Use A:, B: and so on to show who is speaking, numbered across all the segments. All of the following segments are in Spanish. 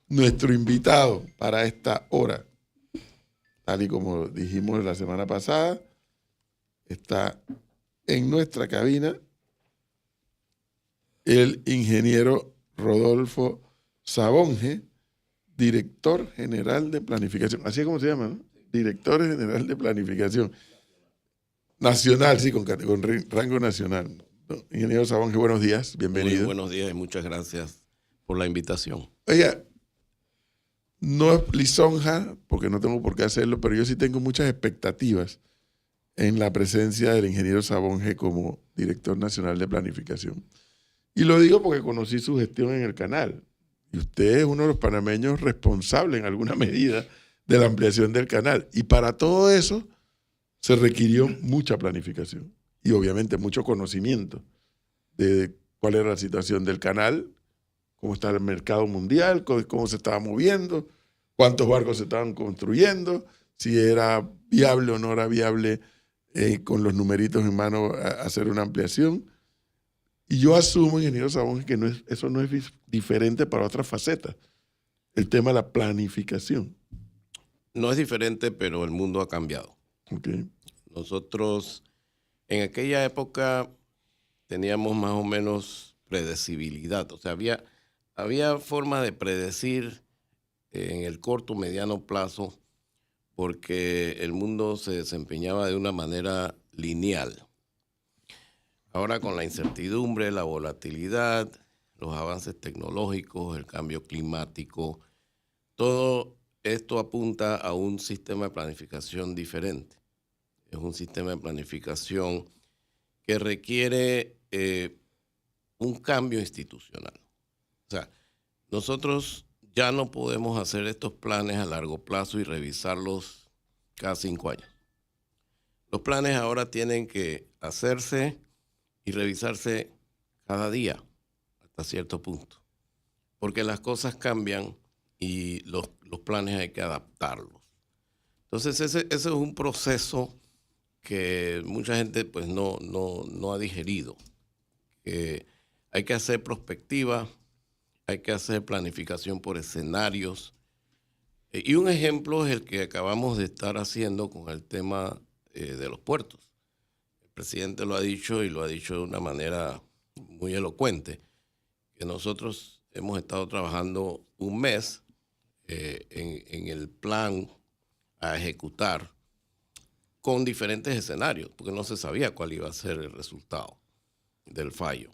A: Nuestro invitado para esta hora, tal y como dijimos la semana pasada, está en nuestra cabina el ingeniero Rodolfo Sabonge, director general de planificación. Así es como se llama, ¿no? Director general de planificación nacional, sí, con rango nacional. ¿No? Ingeniero Sabonge, buenos días,
B: Muy
A: bienvenido.
B: buenos días y muchas gracias por la invitación.
A: Oiga, no es lisonja, porque no tengo por qué hacerlo, pero yo sí tengo muchas expectativas en la presencia del ingeniero Sabonge como director nacional de planificación. Y lo digo porque conocí su gestión en el canal. Y usted es uno de los panameños responsables en alguna medida de la ampliación del canal. Y para todo eso se requirió mucha planificación y obviamente mucho conocimiento de cuál era la situación del canal, cómo está el mercado mundial, cómo se estaba moviendo, cuántos barcos se estaban construyendo, si era viable o no era viable con los numeritos en mano hacer una ampliación. Y yo asumo, ingeniero Sabón, que eso no es diferente para otras facetas. El tema de la planificación.
B: No es diferente, pero el mundo ha cambiado.
A: Okay.
B: Nosotros en aquella época teníamos más o menos predecibilidad. O sea, había forma de predecir en el corto, mediano plazo, porque el mundo se desempeñaba de una manera lineal. Ahora con la incertidumbre, la volatilidad, los avances tecnológicos, el cambio climático, todo esto apunta a un sistema de planificación diferente. Es un sistema de planificación que requiere un cambio institucional. O sea, nosotros ya no podemos hacer estos planes a largo plazo y revisarlos cada 5 años. Los planes ahora tienen que hacerse y revisarse cada día hasta cierto punto, porque las cosas cambian y los planes hay que adaptarlos. Entonces ese es un proceso que mucha gente pues no ha digerido. Hay que hacer prospectiva, hay que hacer planificación por escenarios. Y un ejemplo es el que acabamos de estar haciendo con el tema de los puertos. El presidente lo ha dicho y lo ha dicho de una manera muy elocuente, que nosotros hemos estado trabajando un mes en el plan a ejecutar con diferentes escenarios, porque no se sabía cuál iba a ser el resultado del fallo.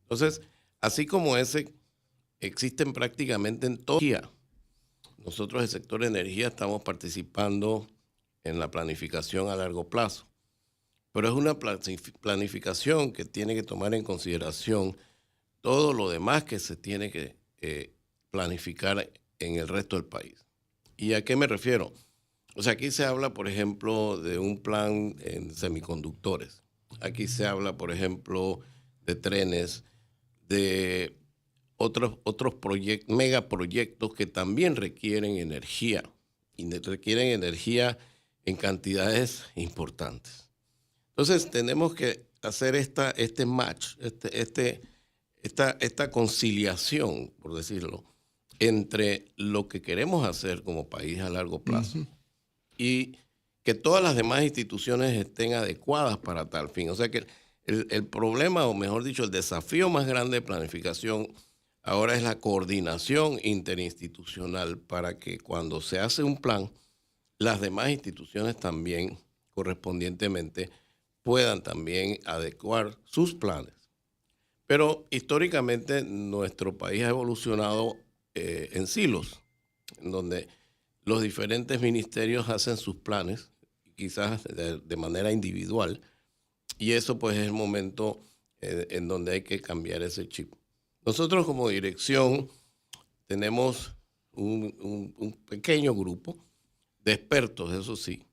B: Entonces, así como ese, existen prácticamente en todo el día. Nosotros, el sector de energía, estamos participando en la planificación a largo plazo, pero es una planificación que tiene que tomar en consideración todo lo demás que se tiene que planificar en el resto del país. ¿Y a qué me refiero? O sea, aquí se habla, por ejemplo, de un plan en semiconductores. Aquí se habla, por ejemplo, de trenes, de otros megaproyectos que también requieren energía y requieren energía en cantidades importantes. Entonces, tenemos que hacer este match, esta conciliación, por decirlo, entre lo que queremos hacer como país a largo plazo y que todas las demás instituciones estén adecuadas para tal fin. O sea que el problema, o mejor dicho, el desafío más grande de planificación ahora es la coordinación interinstitucional para que cuando se hace un plan, las demás instituciones también correspondientemente puedan también adecuar sus planes. Pero históricamente nuestro país ha evolucionado en silos, en donde los diferentes ministerios hacen sus planes, quizás de manera individual, y eso pues es el momento en donde hay que cambiar ese chip. Nosotros como dirección tenemos un pequeño grupo de expertos, eso sí,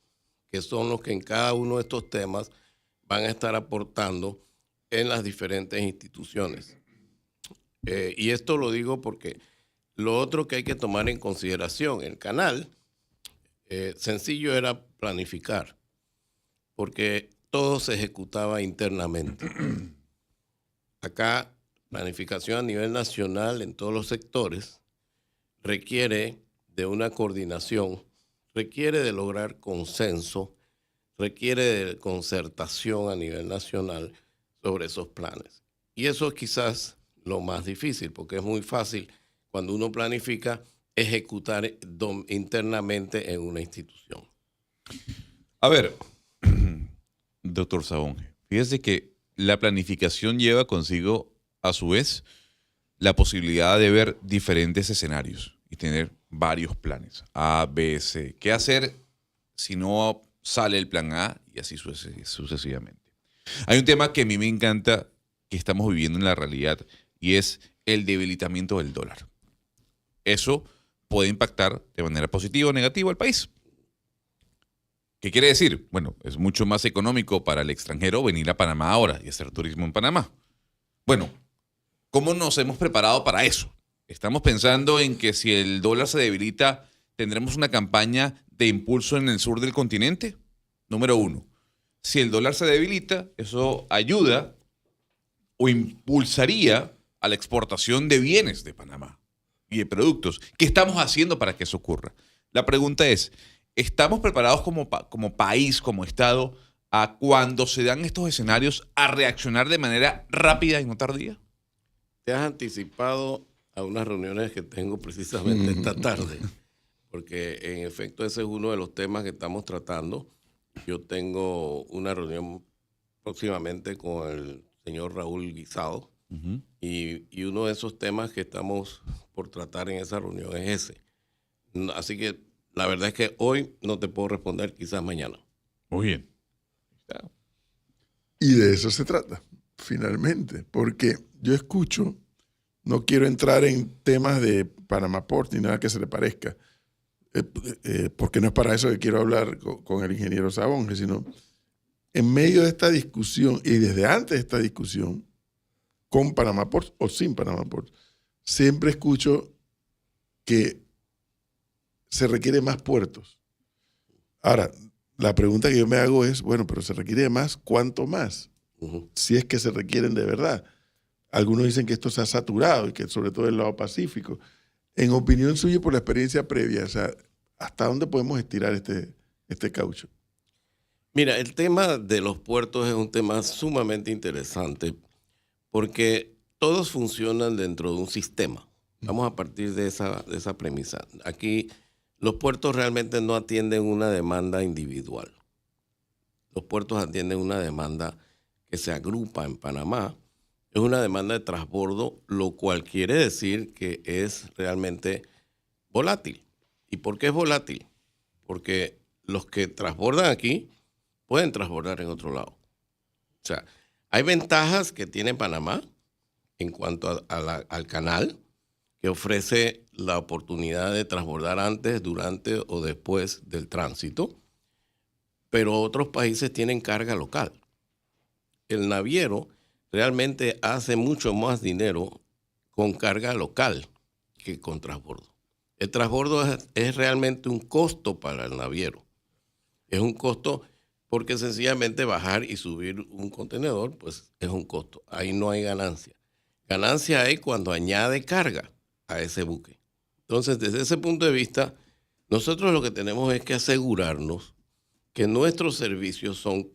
B: que son los que en cada uno de estos temas van a estar aportando en las diferentes instituciones. Y esto lo digo porque lo otro que hay que tomar en consideración, el canal, sencillo era planificar, porque todo se ejecutaba internamente. Acá, planificación a nivel nacional en todos los sectores, requiere de una coordinación, requiere de lograr consenso, requiere de concertación a nivel nacional sobre esos planes. Y eso es quizás lo más difícil, porque es muy fácil cuando uno planifica ejecutar internamente en una institución.
C: A ver, doctor Sabonge, fíjese que la planificación lleva consigo, a su vez, la posibilidad de ver diferentes escenarios y tener varios planes, A, B, C. ¿Qué hacer si no sale el plan A? Y así sucesivamente. Hay un tema que a mí me encanta que estamos viviendo en la realidad y es el debilitamiento del dólar. Eso puede impactar de manera positiva o negativa al país. ¿Qué quiere decir? Bueno, es mucho más económico para el extranjero venir a Panamá ahora y hacer turismo en Panamá. Bueno, ¿cómo nos hemos preparado para eso? Estamos pensando en que si el dólar se debilita, ¿tendremos una campaña de impulso en el sur del continente? Número uno. Si el dólar se debilita, eso ayuda o impulsaría a la exportación de bienes de Panamá y de productos. ¿Qué estamos haciendo para que eso ocurra? La pregunta es, ¿estamos preparados como país, como Estado, a cuando se dan estos escenarios a reaccionar de manera rápida y no tardía?
B: Te has anticipado a unas reuniones que tengo precisamente esta tarde, porque en efecto ese es uno de los temas que estamos tratando. Yo tengo una reunión próximamente con el señor Raúl Guisado, y uno de esos temas que estamos por tratar en esa reunión es ese. Así que la verdad es que hoy no te puedo responder, quizás mañana.
C: Muy bien.
A: Y de eso se trata, finalmente, porque yo escucho, no quiero entrar en temas de Panama Port ni nada que se le parezca, porque no es para eso que quiero hablar con el ingeniero Sabonge, sino en medio de esta discusión y desde antes de esta discusión, con Panama Port o sin Panama Port, siempre escucho que se requiere más puertos. Ahora, la pregunta que yo me hago es, bueno, pero se requiere más, ¿cuánto más? Si es que se requieren de verdad. Algunos dicen que esto se ha saturado y que sobre todo el lado Pacífico. En opinión suya y por la experiencia previa, o sea, ¿hasta dónde podemos estirar este caucho?
B: Mira, el tema de los puertos es un tema sumamente interesante porque todos funcionan dentro de un sistema. Vamos a partir de esa premisa. Aquí los puertos realmente no atienden una demanda individual. Los puertos atienden una demanda que se agrupa en Panamá. Es una demanda de transbordo, lo cual quiere decir que es realmente volátil. ¿Y por qué es volátil? Porque los que transbordan aquí pueden transbordar en otro lado. O sea, hay ventajas que tiene Panamá en cuanto al canal, que ofrece la oportunidad de transbordar antes, durante o después del tránsito, pero otros países tienen carga local. El naviero realmente hace mucho más dinero con carga local que con transbordo. El transbordo es realmente un costo para el naviero. Es un costo porque sencillamente bajar y subir un contenedor, pues es un costo. Ahí no hay ganancia. Ganancia hay cuando añade carga a ese buque. Entonces, desde ese punto de vista, nosotros lo que tenemos es que asegurarnos que nuestros servicios son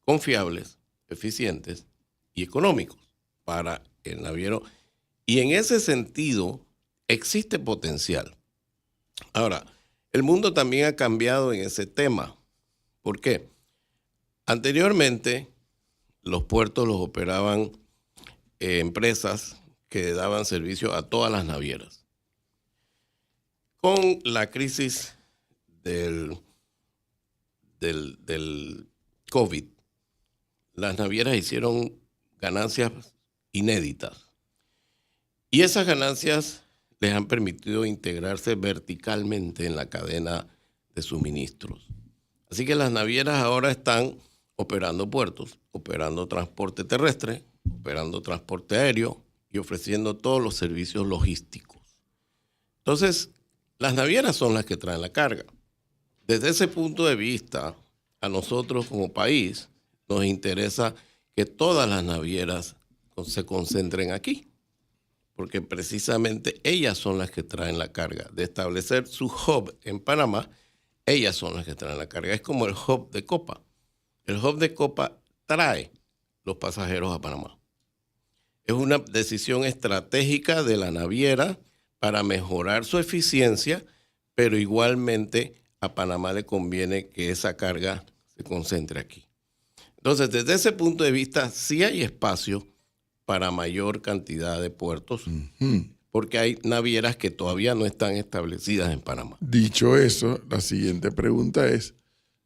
B: confiables, eficientes y económicos para el naviero. Y en ese sentido, existe potencial. Ahora, el mundo también ha cambiado en ese tema. ¿Por qué? Anteriormente, los puertos los operaban empresas que daban servicio a todas las navieras. Con la crisis del COVID, las navieras hicieron ganancias inéditas. Y esas ganancias les han permitido integrarse verticalmente en la cadena de suministros. Así que las navieras ahora están operando puertos, operando transporte terrestre, operando transporte aéreo y ofreciendo todos los servicios logísticos. Entonces, las navieras son las que traen la carga. Desde ese punto de vista, a nosotros como país nos interesa que todas las navieras se concentren aquí, porque precisamente ellas son las que traen la carga. De establecer su hub en Panamá, ellas son las que traen la carga. Es como el hub de Copa. El hub de Copa trae los pasajeros a Panamá. Es una decisión estratégica de la naviera para mejorar su eficiencia, pero igualmente a Panamá le conviene que esa carga se concentre aquí. Entonces, desde ese punto de vista, sí hay espacio para mayor cantidad de puertos, porque hay navieras que todavía no están establecidas en Panamá.
A: Dicho eso, la siguiente pregunta es,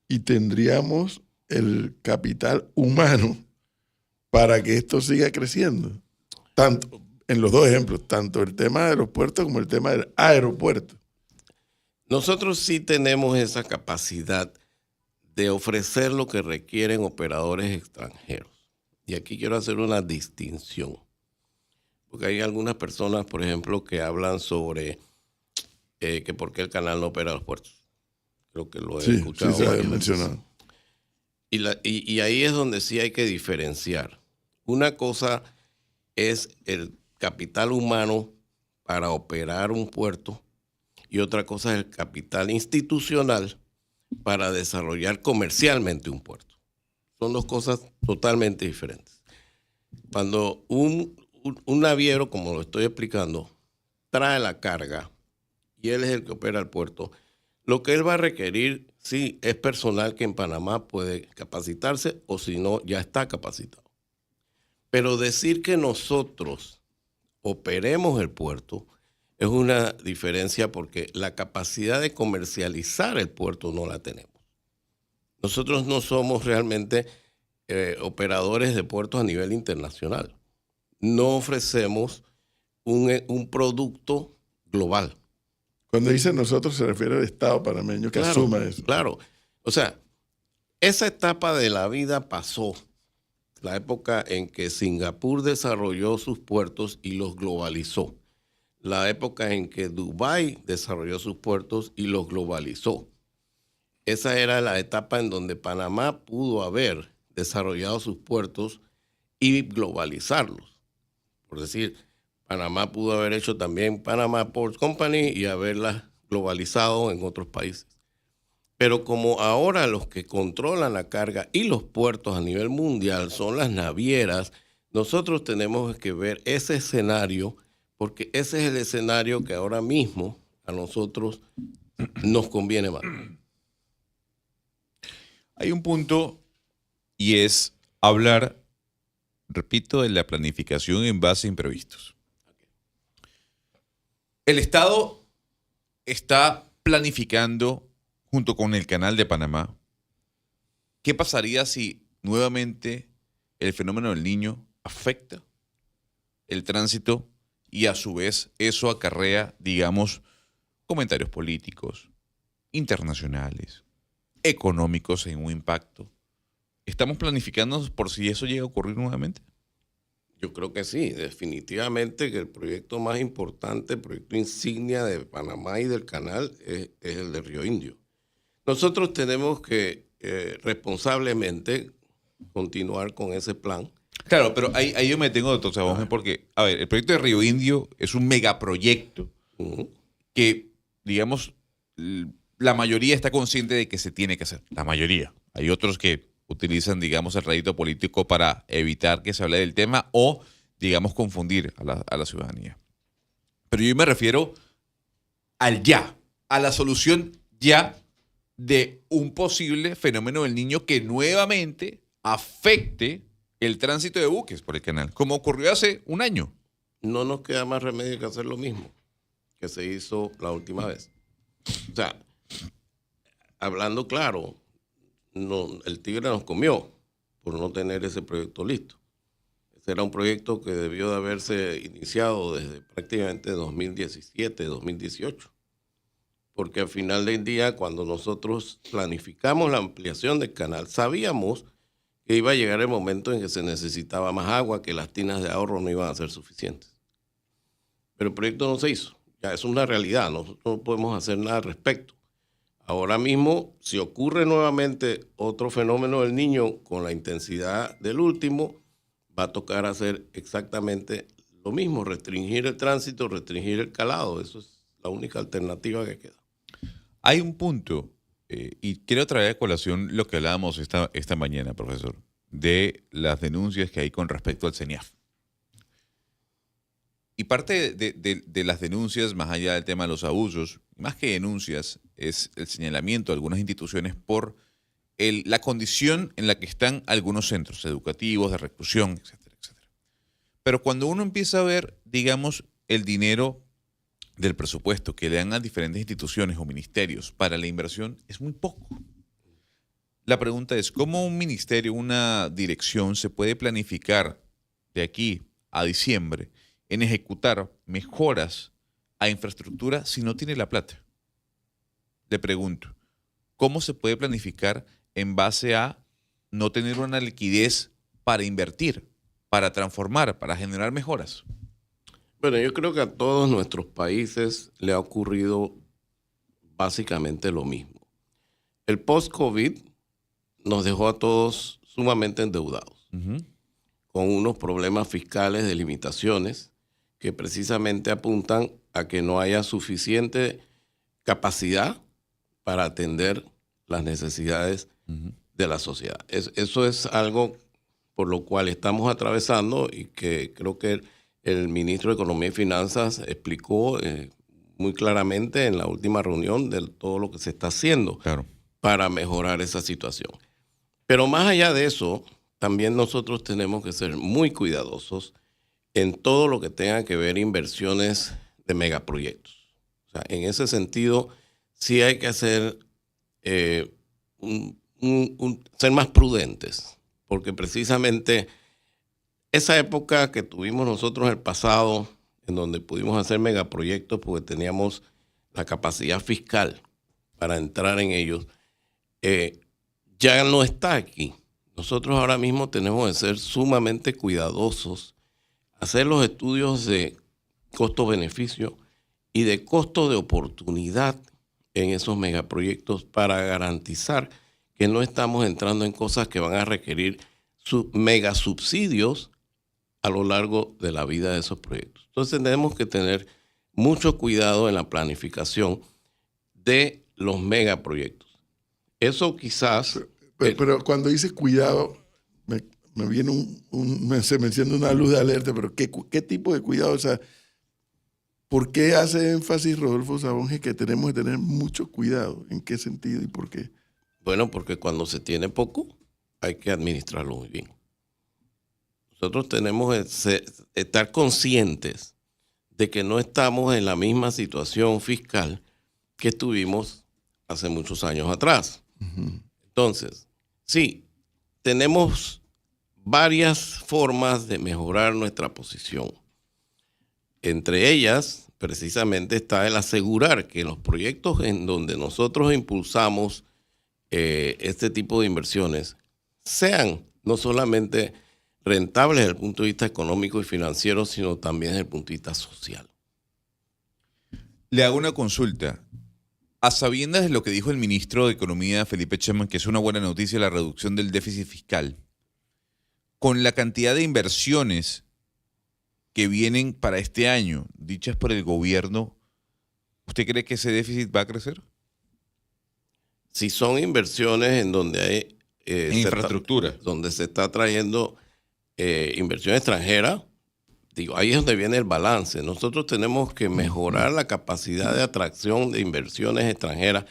A: ¿y tendríamos el capital humano para que esto siga creciendo? Tanto, en los dos ejemplos, tanto el tema de los puertos como el tema del aeropuerto.
B: Nosotros sí tenemos esa capacidad de ofrecer lo que requieren operadores extranjeros. Y aquí quiero hacer una distinción. Porque hay algunas personas, por ejemplo, que hablan sobre que por qué el canal no opera los puertos. Creo que lo he escuchado.
A: Sí, se ha
B: varias veces.
A: mencionado.
B: Y ahí es donde sí hay que diferenciar. Una cosa es el capital humano para operar un puerto y otra cosa es el capital institucional para desarrollar comercialmente un puerto. Son dos cosas totalmente diferentes. Cuando un naviero, como lo estoy explicando, trae la carga y él es el que opera el puerto, lo que él va a requerir, sí, es personal que en Panamá puede capacitarse o si no, ya está capacitado. Pero decir que nosotros operemos el puerto es una diferencia porque la capacidad de comercializar el puerto no la tenemos. Nosotros no somos realmente operadores de puertos a nivel internacional. No ofrecemos un producto global.
A: Cuando dice nosotros se refiere al Estado panameño que asuma eso.
B: Claro. O sea, esa etapa de la vida pasó. La época en que Singapur desarrolló sus puertos y los globalizó. La época en que Dubái desarrolló sus puertos y los globalizó. Esa era la etapa en donde Panamá pudo haber desarrollado sus puertos y globalizarlos. Por decir, Panamá pudo haber hecho también Panama Ports Company y haberlas globalizado en otros países. Pero como ahora los que controlan la carga y los puertos a nivel mundial son las navieras, nosotros tenemos que ver ese escenario porque ese es el escenario que ahora mismo a nosotros nos conviene más.
C: Hay un punto y es hablar, repito, de la planificación en base a imprevistos. El Estado está planificando junto con el Canal de Panamá. ¿Qué pasaría si nuevamente el fenómeno del Niño afecta el tránsito y a su vez eso acarrea, digamos, comentarios políticos, internacionales, económicos en un impacto? ¿Estamos planificando por si eso llega a ocurrir nuevamente?
B: Yo creo que sí, definitivamente que el proyecto más importante, el proyecto insignia de Panamá y del canal es el de Río Indio. Nosotros tenemos que responsablemente continuar con ese plan.
C: Claro, pero ahí yo me tengo, doctor Sabonge, porque, a ver, el proyecto de Río Indio es un megaproyecto que, digamos, la mayoría está consciente de que se tiene que hacer. La mayoría. Hay otros que utilizan, digamos, el rédito político para evitar que se hable del tema o, digamos, confundir a la ciudadanía. Pero yo me refiero al ya, a la solución ya de un posible fenómeno del Niño que nuevamente afecte el tránsito de buques por el canal, como ocurrió hace un año.
B: No nos queda más remedio que hacer lo mismo que se hizo la última vez. O sea, hablando claro, no, el tigre nos comió por no tener ese proyecto listo. Ese era un proyecto que debió de haberse iniciado desde prácticamente 2017, 2018. Porque al final del día, cuando nosotros planificamos la ampliación del canal, sabíamos que iba a llegar el momento en que se necesitaba más agua, que las tinas de ahorro no iban a ser suficientes. Pero el proyecto no se hizo. Ya es una realidad, nosotros no podemos hacer nada al respecto. Ahora mismo, si ocurre nuevamente otro fenómeno del Niño con la intensidad del último, va a tocar hacer exactamente lo mismo, restringir el tránsito, restringir el calado. Eso es la única alternativa que queda.
C: Hay un punto, y quiero traer a colación lo que hablábamos esta mañana, profesor, de las denuncias que hay con respecto al CENIAF. Y parte de las denuncias, más allá del tema de los abusos, más que denuncias, es el señalamiento de algunas instituciones por la condición en la que están algunos centros educativos, de reclusión, etcétera, etcétera. Pero cuando uno empieza a ver, digamos, el dinero del presupuesto que le dan a diferentes instituciones o ministerios para la inversión, es muy poco. La pregunta es, ¿cómo un ministerio, una dirección se puede planificar de aquí a diciembre en ejecutar mejoras a infraestructura si no tiene la plata? Le pregunto, ¿cómo se puede planificar en base a no tener una liquidez para invertir, para transformar, para generar mejoras?
B: Bueno, yo creo que a todos nuestros países le ha ocurrido básicamente lo mismo. El post-COVID nos dejó a todos sumamente endeudados, con unos problemas fiscales de limitaciones que precisamente apuntan a que no haya suficiente capacidad para atender las necesidades de la sociedad. Eso es algo por lo cual estamos atravesando y que creo que el ministro de Economía y Finanzas explicó muy claramente en la última reunión de todo lo que se está haciendo para mejorar esa situación. Pero más allá de eso, también nosotros tenemos que ser muy cuidadosos en todo lo que tenga que ver inversiones de megaproyectos. O sea, en ese sentido, sí hay que hacer ser más prudentes, porque precisamente esa época que tuvimos nosotros en el pasado, en donde pudimos hacer megaproyectos porque teníamos la capacidad fiscal para entrar en ellos, ya no está aquí. Nosotros ahora mismo tenemos que ser sumamente cuidadosos, hacer los estudios de costo-beneficio y de costo de oportunidad en esos megaproyectos para garantizar que no estamos entrando en cosas que van a requerir megasubsidios a lo largo de la vida de esos proyectos. Entonces tenemos que tener mucho cuidado en la planificación de los megaproyectos. Eso quizás...
A: Pero cuando dice cuidado, me viene se me enciende una luz de alerta, pero ¿qué tipo de cuidado? O sea, ¿por qué hace énfasis Rodolfo Sabonge que tenemos que tener mucho cuidado? ¿En qué sentido y por qué?
B: Bueno, porque cuando se tiene poco, hay que administrarlo muy bien. Nosotros tenemos que estar conscientes de que no estamos en la misma situación fiscal que estuvimos hace muchos años atrás. Entonces, sí, tenemos varias formas de mejorar nuestra posición. Entre ellas, precisamente, está el asegurar que los proyectos en donde nosotros impulsamos este tipo de inversiones sean no solamente rentables desde el punto de vista económico y financiero, sino también desde el punto de vista social.
C: Le hago una consulta. A sabiendas de lo que dijo el ministro de Economía, Felipe Chapman, que es una buena noticia la reducción del déficit fiscal, con la cantidad de inversiones que vienen para este año, dichas por el gobierno, ¿usted cree que ese déficit va a crecer?
B: Si son inversiones en donde hay...
C: infraestructura.
B: Donde se está trayendo inversión extranjera, digo, ahí es donde viene el balance. Nosotros tenemos que mejorar la capacidad de atracción de inversiones extranjeras,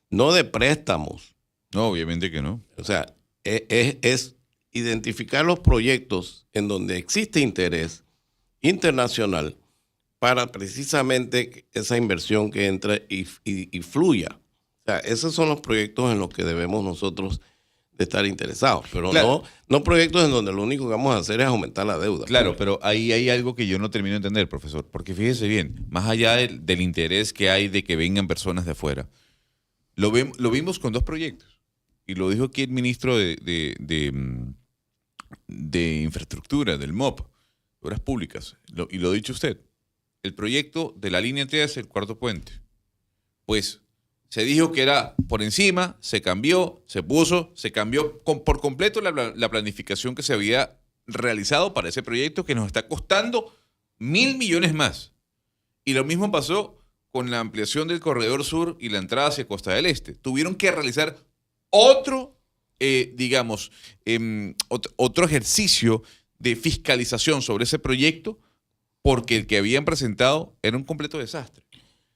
B: no de préstamos.
C: No, obviamente que no.
B: O sea, es identificar los proyectos en donde existe interés internacional para precisamente esa inversión que entre y fluya. O sea, esos son los proyectos en los que debemos nosotros de estar interesados, pero claro, no proyectos en donde lo único que vamos a hacer es aumentar la deuda.
C: Claro, pero ahí hay algo que yo no termino de entender, profesor, porque fíjese bien, más allá del interés que hay de que vengan personas de afuera, lo vimos con dos proyectos, y lo dijo aquí el ministro de Infraestructura, del MOP, Obras Públicas, y lo ha dicho usted, el proyecto de la línea 3, el cuarto puente, pues se dijo que era por encima, se cambió, se cambió por completo la planificación que se había realizado para ese proyecto que nos está costando 1.000 millones más. Y lo mismo pasó con la ampliación del Corredor Sur y la entrada hacia Costa del Este. Tuvieron que realizar otro, otro ejercicio de fiscalización sobre ese proyecto porque el que habían presentado era un completo desastre.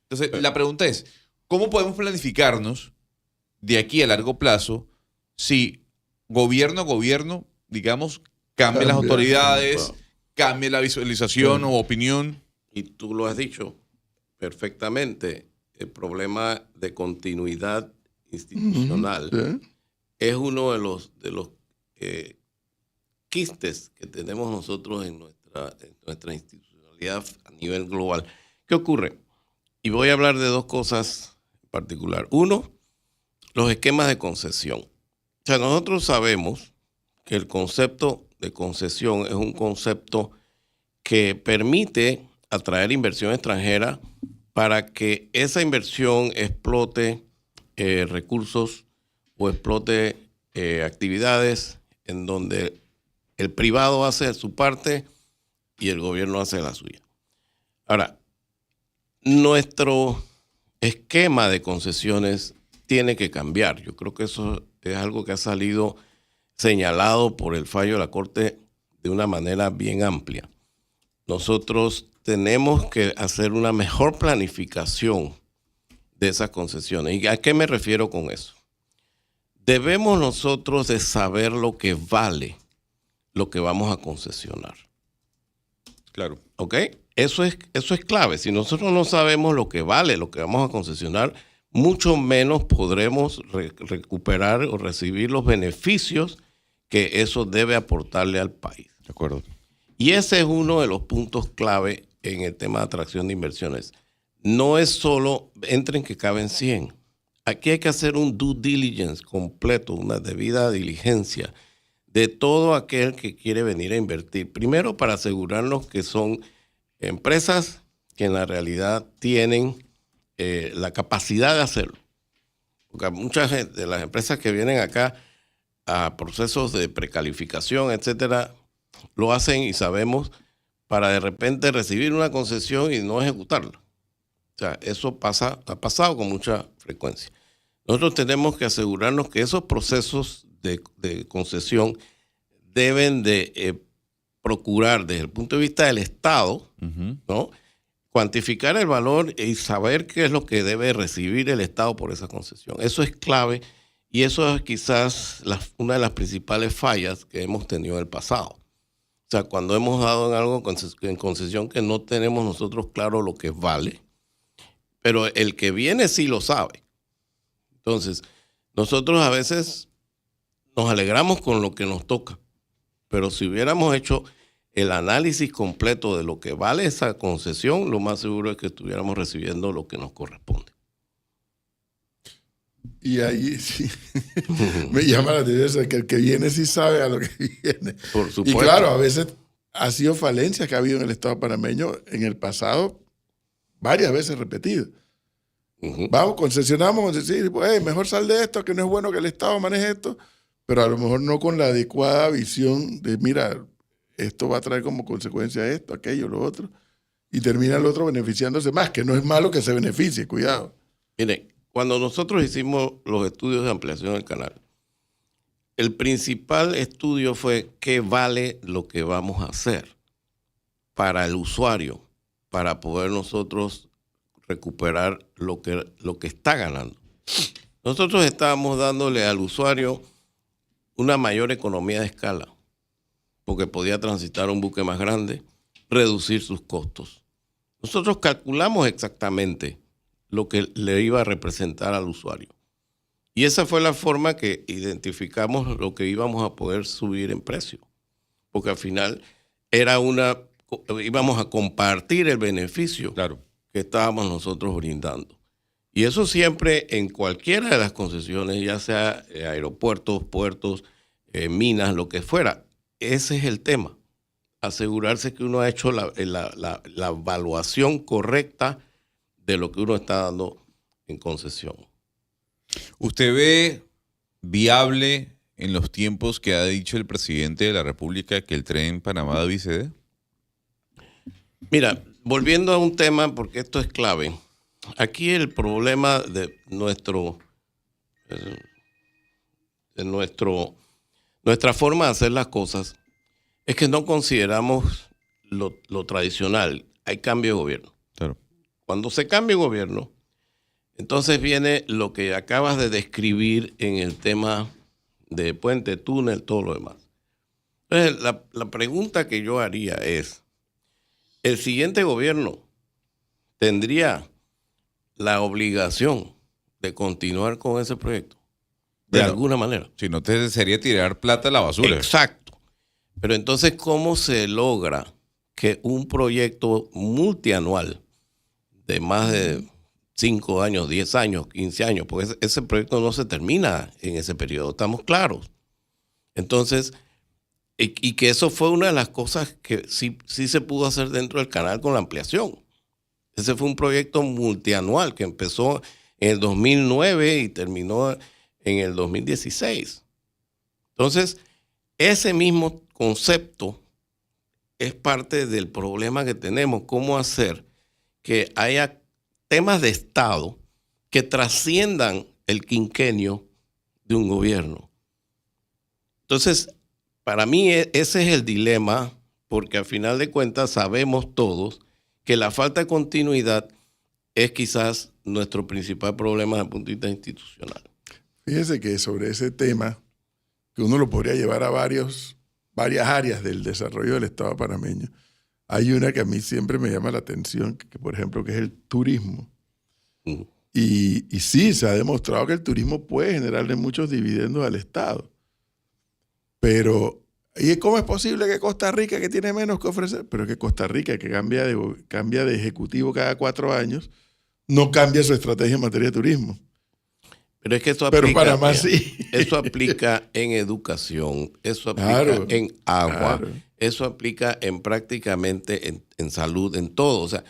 C: Entonces, la pregunta es, ¿cómo podemos planificarnos de aquí a largo plazo si gobierno a gobierno, digamos, cambia las autoridades, cambia la visualización o opinión?
B: Y tú lo has dicho perfectamente, el problema de continuidad institucional es uno de los quistes que tenemos nosotros en nuestra institucionalidad a nivel global. ¿Qué ocurre? Y voy a hablar de dos cosas en particular. Uno, los esquemas de concesión. O sea, nosotros sabemos que el concepto de concesión es un concepto que permite atraer inversión extranjera para que esa inversión explote recursos o explote actividades en donde el privado hace su parte y el gobierno hace la suya. Ahora, nuestro esquema de concesiones tiene que cambiar. Yo creo que eso es algo que ha salido señalado por el fallo de la Corte de una manera bien amplia. Nosotros tenemos que hacer una mejor planificación de esas concesiones. ¿Y a qué me refiero con eso? Debemos nosotros de saber lo que vale lo que vamos a concesionar.
C: Claro.
B: ¿Ok? Eso es clave. Si nosotros no sabemos lo que vale lo que vamos a concesionar, mucho menos podremos recuperar o recibir los beneficios que eso debe aportarle al país.
C: De acuerdo.
B: Y ese es uno de los puntos clave en el tema de atracción de inversiones. No es solo entren que caben 100. Aquí hay que hacer un due diligence completo, una debida diligencia de todo aquel que quiere venir a invertir. Primero, para asegurarnos que son empresas que en la realidad tienen la capacidad de hacerlo. Porque muchas de las empresas que vienen acá a procesos de precalificación, etcétera, lo hacen y sabemos para de repente recibir una concesión y no ejecutarla. O sea, eso ha pasado con mucha frecuencia. Nosotros tenemos que asegurarnos que esos procesos de concesión deben de procurar desde el punto de vista del Estado, ¿no?, cuantificar el valor y saber qué es lo que debe recibir el Estado por esa concesión. Eso es clave y eso es quizás una de las principales fallas que hemos tenido en el pasado. O sea, cuando hemos dado en algo en concesión que no tenemos nosotros claro lo que vale, pero el que viene sí lo sabe. Entonces, nosotros a veces nos alegramos con lo que nos toca, pero si hubiéramos hecho el análisis completo de lo que vale esa concesión, lo más seguro es que estuviéramos recibiendo lo que nos corresponde.
A: Y ahí sí me llama la atención que el que viene sí sabe a lo que viene.
B: Por supuesto.
A: Y claro, a veces ha sido falencia que ha habido en el Estado panameño en el pasado, varias veces repetido. Vamos, concesionamos, decir, pues, mejor sal de esto, que no es bueno que el Estado maneje esto, pero a lo mejor no con la adecuada visión de, mira, esto va a traer como consecuencia esto, aquello, lo otro, y termina el otro beneficiándose más, que no es malo que se beneficie, cuidado.
B: Miren, cuando nosotros hicimos los estudios de ampliación del canal, el principal estudio fue qué vale lo que vamos a hacer para el usuario, para poder nosotros recuperar lo que está ganando. Nosotros estábamos dándole al usuario una mayor economía de escala, porque podía transitar un buque más grande, reducir sus costos. Nosotros calculamos exactamente lo que le iba a representar al usuario. Y esa fue la forma que identificamos lo que íbamos a poder subir en precio. Porque al final íbamos a compartir el beneficio, claro, que estábamos nosotros brindando. Y eso siempre en cualquiera de las concesiones, ya sea aeropuertos, puertos, minas, lo que fuera. Ese es el tema. Asegurarse que uno ha hecho la evaluación correcta de lo que uno está dando en concesión.
C: ¿Usted ve viable en los tiempos que ha dicho el presidente de la República que el tren Panamá-David se dé?
B: Mira, volviendo a un tema, porque esto es clave. Aquí el problema de nuestra forma de hacer las cosas es que no consideramos lo tradicional. Hay cambio de gobierno.
C: Claro.
B: Cuando se cambia de gobierno, entonces viene lo que acabas de describir en el tema de puente, túnel, todo lo demás. Entonces, la pregunta que yo haría es, ¿el siguiente gobierno tendría la obligación de continuar con ese proyecto? De
C: Bueno,
B: alguna manera.
C: Si no, te sería tirar plata a la basura.
B: Exacto. Pero entonces, ¿cómo se logra que un proyecto multianual de más de 5 años, 10 años, 15 años, porque ese proyecto no se termina en ese periodo, estamos claros? Entonces, y que eso fue una de las cosas que sí se pudo hacer dentro del canal con la ampliación. Ese fue un proyecto multianual que empezó en el 2009 y terminó en el 2016. Entonces, ese mismo concepto es parte del problema que tenemos, cómo hacer que haya temas de Estado que trasciendan el quinquenio de un gobierno. Entonces, para mí ese es el dilema, porque al final de cuentas sabemos todos que la falta de continuidad es quizás nuestro principal problema desde el punto de vista institucional.
A: Fíjese que sobre ese tema, que uno lo podría llevar a varias áreas del desarrollo del Estado panameño, hay una que a mí siempre me llama la atención, que por ejemplo, que es el turismo. Y sí, se ha demostrado que el turismo puede generarle muchos dividendos al Estado. Pero, ¿y cómo es posible que Costa Rica, que tiene menos que ofrecer, pero que Costa Rica, que cambia de ejecutivo cada 4 años, no cambia su estrategia en materia de turismo?
B: Pero es que eso aplica,
A: pero Panamá sí.
B: Eso aplica en educación, eso aplica en agua, eso aplica en prácticamente en salud, en todo. O sea,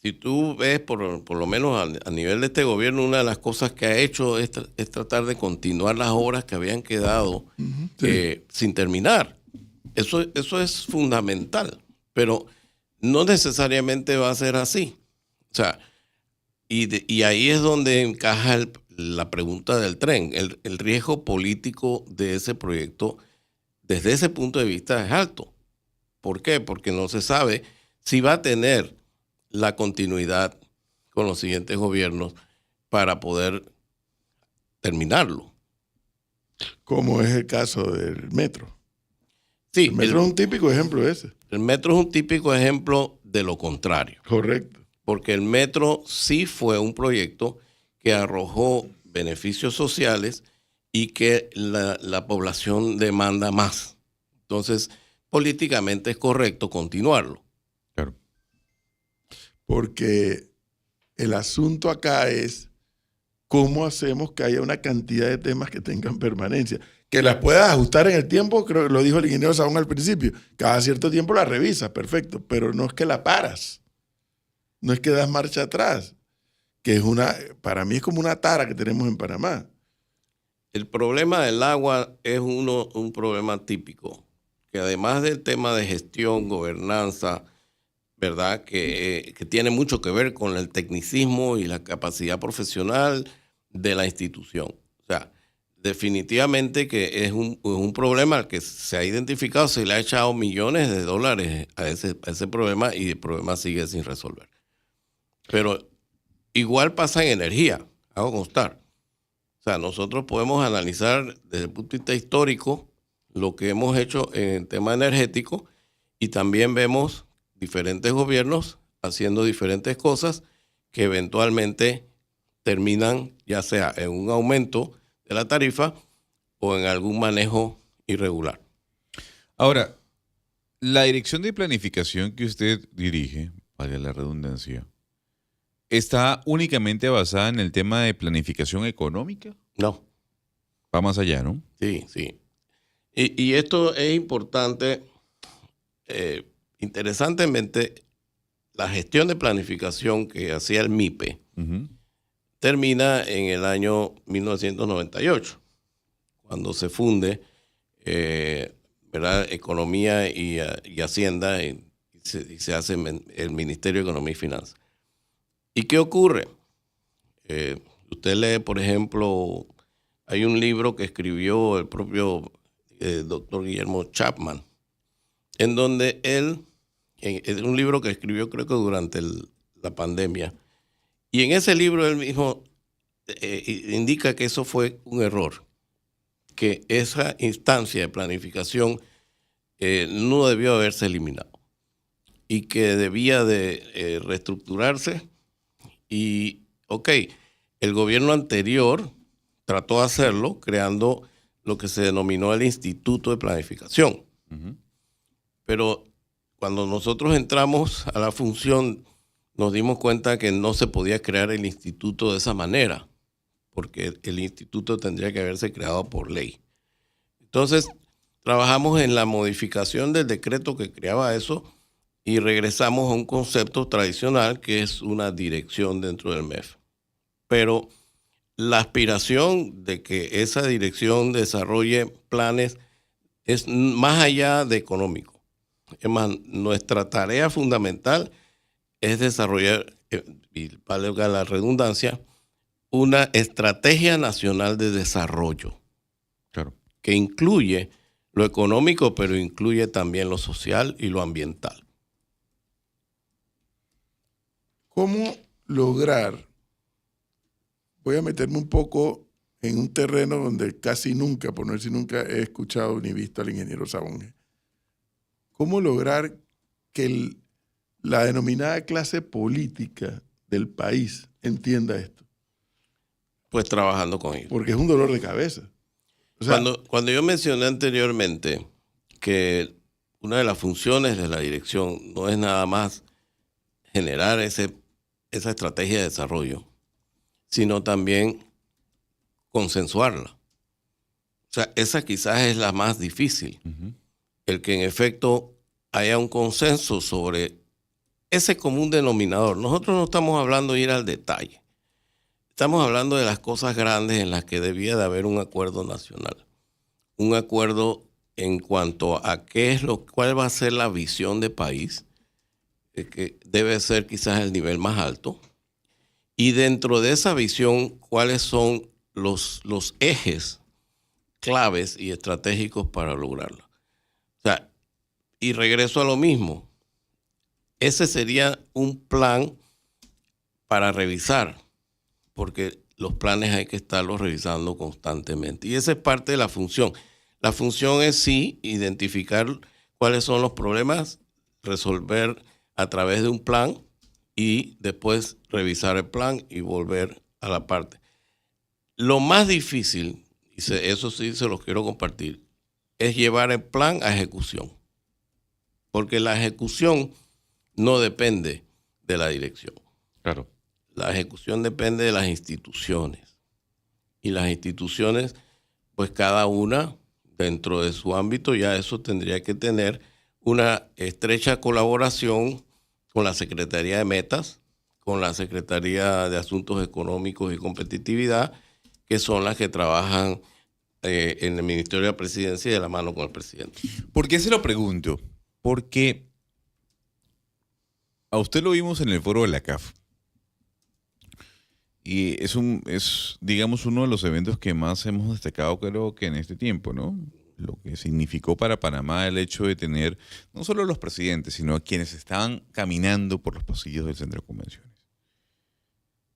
B: si tú ves, por lo menos a nivel de este gobierno, una de las cosas que ha hecho es tratar de continuar las obras que habían quedado sin terminar. Eso es fundamental, pero no necesariamente va a ser así. O sea, y ahí es donde encaja la pregunta del tren. El riesgo político de ese proyecto, desde ese punto de vista, es alto. ¿Por qué? Porque no se sabe si va a tener la continuidad con los siguientes gobiernos para poder terminarlo.
A: Como es el caso del metro.
B: Sí,
A: el metro es un típico ejemplo de ese.
B: El metro es un típico ejemplo de lo contrario.
A: Correcto.
B: Porque el metro sí fue un proyecto que arrojó beneficios sociales y que la población demanda más. Entonces, políticamente es correcto continuarlo.
C: Claro.
A: Porque el asunto acá es cómo hacemos que haya una cantidad de temas que tengan permanencia. Que las puedas ajustar en el tiempo, creo que lo dijo el ingeniero Sabón al principio. Cada cierto tiempo la revisas, perfecto, pero no es que la paras. No es que das marcha atrás, que es para mí es como una tara que tenemos en Panamá.
B: El problema del agua es un problema típico, que además del tema de gestión, gobernanza, ¿verdad? Que tiene mucho que ver con el tecnicismo y la capacidad profesional de la institución. O sea, definitivamente que es un problema que se ha identificado, se le ha echado millones de dólares a ese problema y el problema sigue sin resolver. Pero igual pasa en energía, hago constar. O sea, nosotros podemos analizar desde el punto de vista histórico lo que hemos hecho en el tema energético y también vemos diferentes gobiernos haciendo diferentes cosas que eventualmente terminan ya sea en un aumento de la tarifa o en algún manejo irregular.
C: Ahora, la dirección de planificación que usted dirige, vale la redundancia, ¿está únicamente basada en el tema de planificación económica?
B: No.
C: Va más allá, ¿no?
B: Sí, sí. Y esto es importante. Interesantemente, la gestión de planificación que hacía el MIPE termina en el año 1998, cuando se funde ¿verdad? Economía y Hacienda y y se hace en el Ministerio de Economía y Finanzas. ¿Y qué ocurre? Usted lee, por ejemplo, hay un libro que escribió el propio doctor Guillermo Chapman, en donde él, es un libro que escribió creo que durante la pandemia, y en ese libro él mismo indica que eso fue un error, que esa instancia de planificación no debió haberse eliminado y que debía de reestructurarse. Y, el gobierno anterior trató de hacerlo creando lo que se denominó el Instituto de Planificación.
C: Ujú.
B: Pero cuando nosotros entramos a la función, nos dimos cuenta que no se podía crear el instituto de esa manera, porque el instituto tendría que haberse creado por ley. Entonces, trabajamos en la modificación del decreto que creaba eso y regresamos a un concepto tradicional que es una dirección dentro del MEF. Pero la aspiración de que esa dirección desarrolle planes es más allá de económico. Es más, nuestra tarea fundamental es desarrollar, y valga la redundancia, una estrategia nacional de desarrollo.
C: Claro.
B: Que incluye lo económico, pero incluye también lo social y lo ambiental.
A: ¿Cómo lograr? Voy a meterme un poco en un terreno donde casi nunca, por no decir nunca, he escuchado ni visto al ingeniero Sabonge. ¿Cómo lograr que la denominada clase política del país entienda esto?
B: Pues trabajando con ellos.
A: Porque es un dolor de cabeza. O sea,
B: Cuando yo mencioné anteriormente que una de las funciones de la dirección no es nada más generar esa estrategia de desarrollo, sino también consensuarla. O sea, esa quizás es la más difícil.
C: Ujú.
B: El que en efecto haya un consenso sobre ese común denominador. Nosotros no estamos hablando de ir al detalle. Estamos hablando de las cosas grandes en las que debía de haber un acuerdo nacional. Un acuerdo en cuanto a cuál va a ser la visión de país, que debe ser quizás el nivel más alto. Y dentro de esa visión, cuáles son los ejes claves y estratégicos para lograrla. O sea, y regreso a lo mismo. Ese sería un plan para revisar, porque los planes hay que estarlos revisando constantemente. Y esa es parte de la función. La función es sí identificar cuáles son los problemas, resolver a través de un plan y después revisar el plan y volver a la parte. Lo más difícil, y eso sí se los quiero compartir, es llevar el plan a ejecución. Porque la ejecución no depende de la dirección.
C: Claro.
B: La ejecución depende de las instituciones. Y las instituciones, pues cada una dentro de su ámbito, ya eso tendría que tener una estrecha colaboración con la Secretaría de Metas, con la Secretaría de Asuntos Económicos y Competitividad, que son las que trabajan en el Ministerio de la Presidencia y de la mano con el presidente.
C: ¿Por qué se lo pregunto? Porque a usted lo vimos en el foro de la CAF. Y es, digamos, uno de los eventos que más hemos destacado, creo que en este tiempo, ¿no? Lo que significó para Panamá el hecho de tener no solo los presidentes, sino a quienes estaban caminando por los pasillos del centro de convenciones.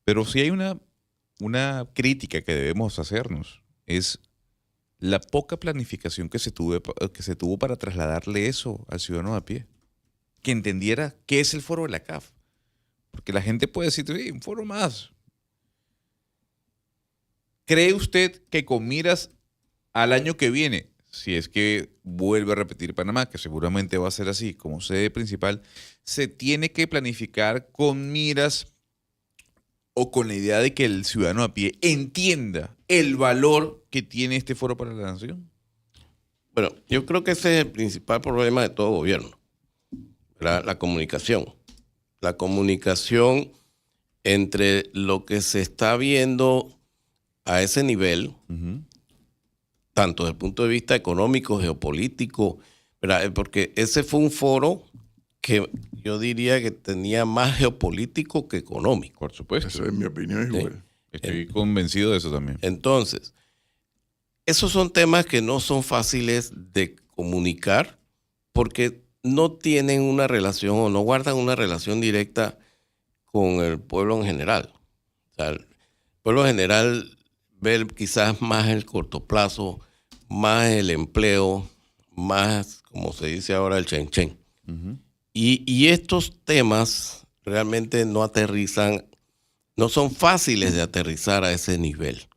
C: Pero sí hay una crítica que debemos hacernos, es la poca planificación que se tuvo para trasladarle eso al ciudadano de a pie, que entendiera qué es el foro de la CAF. Porque la gente puede decir, sí, un foro más. ¿Cree usted que con miras al año que viene, si es que vuelve a repetir Panamá, que seguramente va a ser así como sede principal, se tiene que planificar con miras o con la idea de que el ciudadano a pie entienda el valor que tiene este foro para la nación?
B: Bueno, yo creo que ese es el principal problema de todo gobierno, ¿verdad? La comunicación. La comunicación entre lo que se está viendo a ese nivel, tanto desde el punto de vista económico, geopolítico, ¿verdad? Porque ese fue un foro que yo diría que tenía más geopolítico que económico.
C: Por supuesto.
A: Eso en mi opinión es igual.
C: Estoy convencido de eso también.
B: Entonces, esos son temas que no son fáciles de comunicar porque no tienen una relación o no guardan una relación directa con el pueblo en general. O sea, el pueblo en general ve quizás más el corto plazo, más el empleo, más, como se dice ahora, el chen-chen.
C: Ujú.
B: Y estos temas realmente no aterrizan, no son fáciles de aterrizar a ese nivel.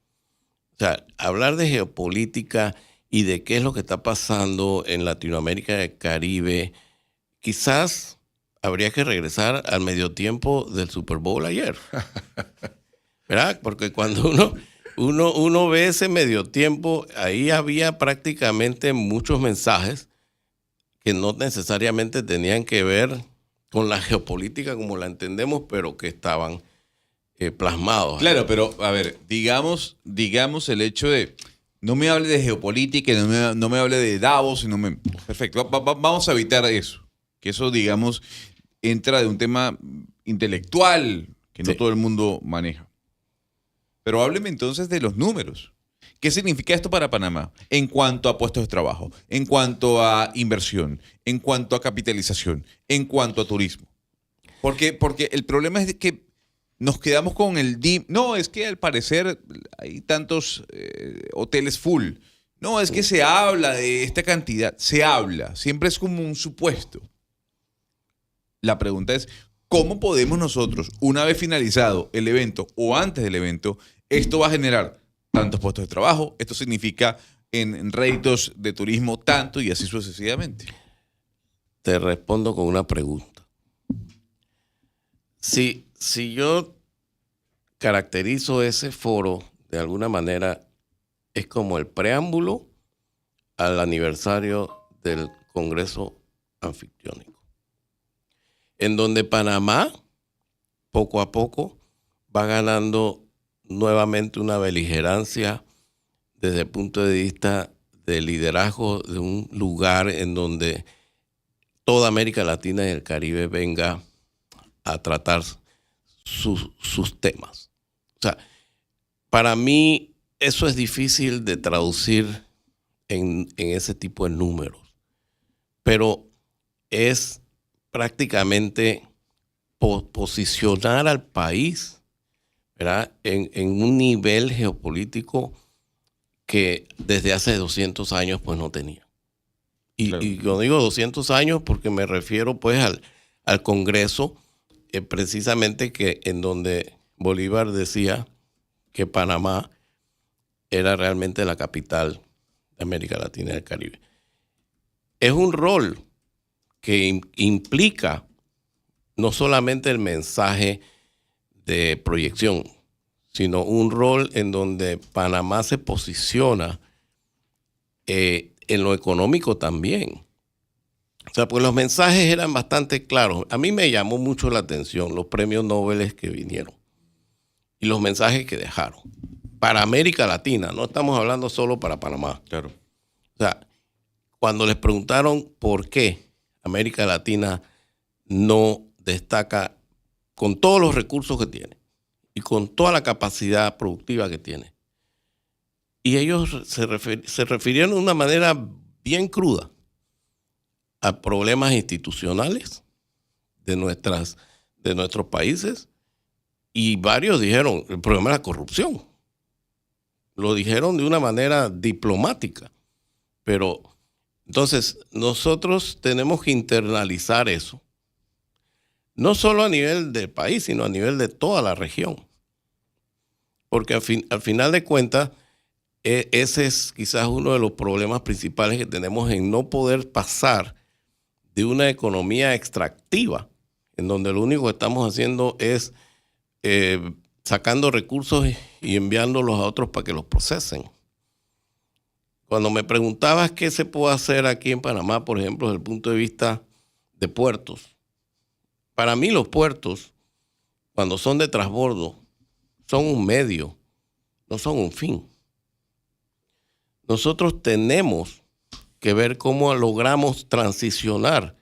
B: O sea, hablar de geopolítica y de qué es lo que está pasando en Latinoamérica y el Caribe, quizás habría que regresar al medio tiempo del Super Bowl ayer. ¿Verdad? Porque cuando uno ve ese medio tiempo, ahí había prácticamente muchos mensajes que no necesariamente tenían que ver con la geopolítica como la entendemos, pero que estaban plasmados.
C: Claro, pero a ver, digamos el hecho de no me hable de geopolítica, no me hable de Davos, perfecto, vamos a evitar eso. Que eso, digamos, entra de un tema intelectual que no
B: Sí.
C: todo el mundo maneja. Pero hábleme entonces de los números. ¿Qué significa esto para Panamá en cuanto a puestos de trabajo, en cuanto a inversión, en cuanto a capitalización, en cuanto a turismo? Porque el problema es que nos quedamos con el DIM. No, es que al parecer hay tantos hoteles full. No, es que se habla de esta cantidad. Se habla. Siempre es como un supuesto. La pregunta es, ¿cómo podemos nosotros, una vez finalizado el evento o antes del evento, esto va a generar tantos puestos de trabajo? Esto significa en réditos de turismo tanto y así sucesivamente.
B: Te respondo con una pregunta. Si yo caracterizo ese foro de alguna manera, es como el preámbulo al aniversario del Congreso Anfictiónico, en donde Panamá, poco a poco, va ganando nuevamente una beligerancia desde el punto de vista del liderazgo de un lugar en donde toda América Latina y el Caribe venga a tratar sus temas. O sea, para mí eso es difícil de traducir en ese tipo de números, pero es prácticamente posicionar al país, ¿verdad?, en un nivel geopolítico que desde hace 200 años pues no tenía.
C: Claro.
B: Y yo digo 200 años porque me refiero pues al Congreso, precisamente que en donde Bolívar decía que Panamá era realmente la capital de América Latina y del Caribe. Es un rol que implica no solamente el mensaje de proyección, sino un rol en donde Panamá se posiciona en lo económico también. O sea, pues los mensajes eran bastante claros. A mí me llamó mucho la atención los premios Nobel que vinieron y los mensajes que dejaron para América Latina. No estamos hablando solo para Panamá.
C: Claro.
B: O sea, cuando les preguntaron por qué América Latina no destaca con todos los recursos que tiene y con toda la capacidad productiva que tiene, y ellos se refirieron de una manera bien cruda a problemas institucionales de nuestros países, y varios dijeron el problema es la corrupción. Lo dijeron de una manera diplomática, pero entonces nosotros tenemos que internalizar eso, no solo a nivel del país, sino a nivel de toda la región, porque al final de cuentas ese es quizás uno de los problemas principales que tenemos en no poder pasar de una economía extractiva, en donde lo único que estamos haciendo es sacando recursos y enviándolos a otros para que los procesen. Cuando me preguntabas qué se puede hacer aquí en Panamá, por ejemplo, desde el punto de vista de puertos, para mí los puertos, cuando son de transbordo, son un medio, no son un fin. Nosotros tenemos que ver cómo logramos transicionar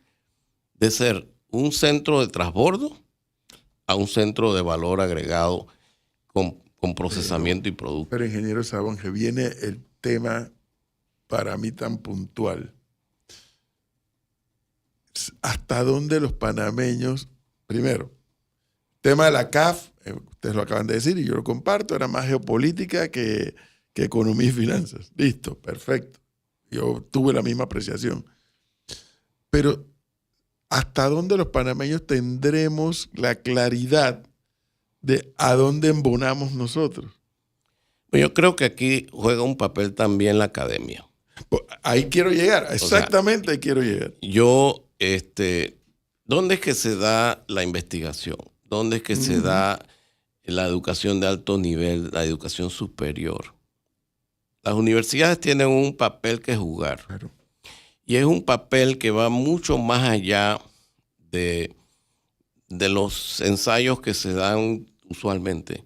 B: de ser un centro de transbordo a un centro de valor agregado con procesamiento y producto.
A: Pero ingeniero Sabonge, viene el tema para mí tan puntual. ¿Hasta dónde los panameños, primero, tema de la CAF, ustedes lo acaban de decir y yo lo comparto, era más geopolítica que economía y finanzas. Listo, perfecto. Yo tuve la misma apreciación. Pero ¿hasta dónde los panameños tendremos la claridad de a dónde embonamos nosotros?
B: Yo creo que aquí juega un papel también la academia.
A: Ahí quiero llegar, exactamente ahí quiero llegar.
B: ¿Dónde es que se da la investigación? ¿Dónde es que se da la educación de alto nivel, la educación superior? Las universidades tienen un papel que jugar.
A: Claro.
B: Y es un papel que va mucho más allá de los ensayos que se dan usualmente.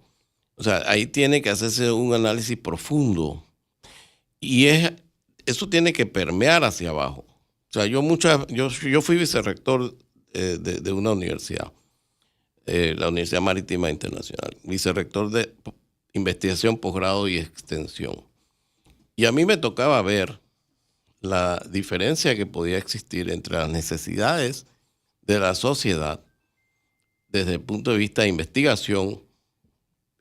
B: O sea, ahí tiene que hacerse un análisis profundo. Y eso tiene que permear hacia abajo. O sea, yo fui vicerrector de una universidad, la Universidad Marítima Internacional, vicerrector de investigación, posgrado y extensión. Y a mí me tocaba ver la diferencia que podía existir entre las necesidades de la sociedad desde el punto de vista de investigación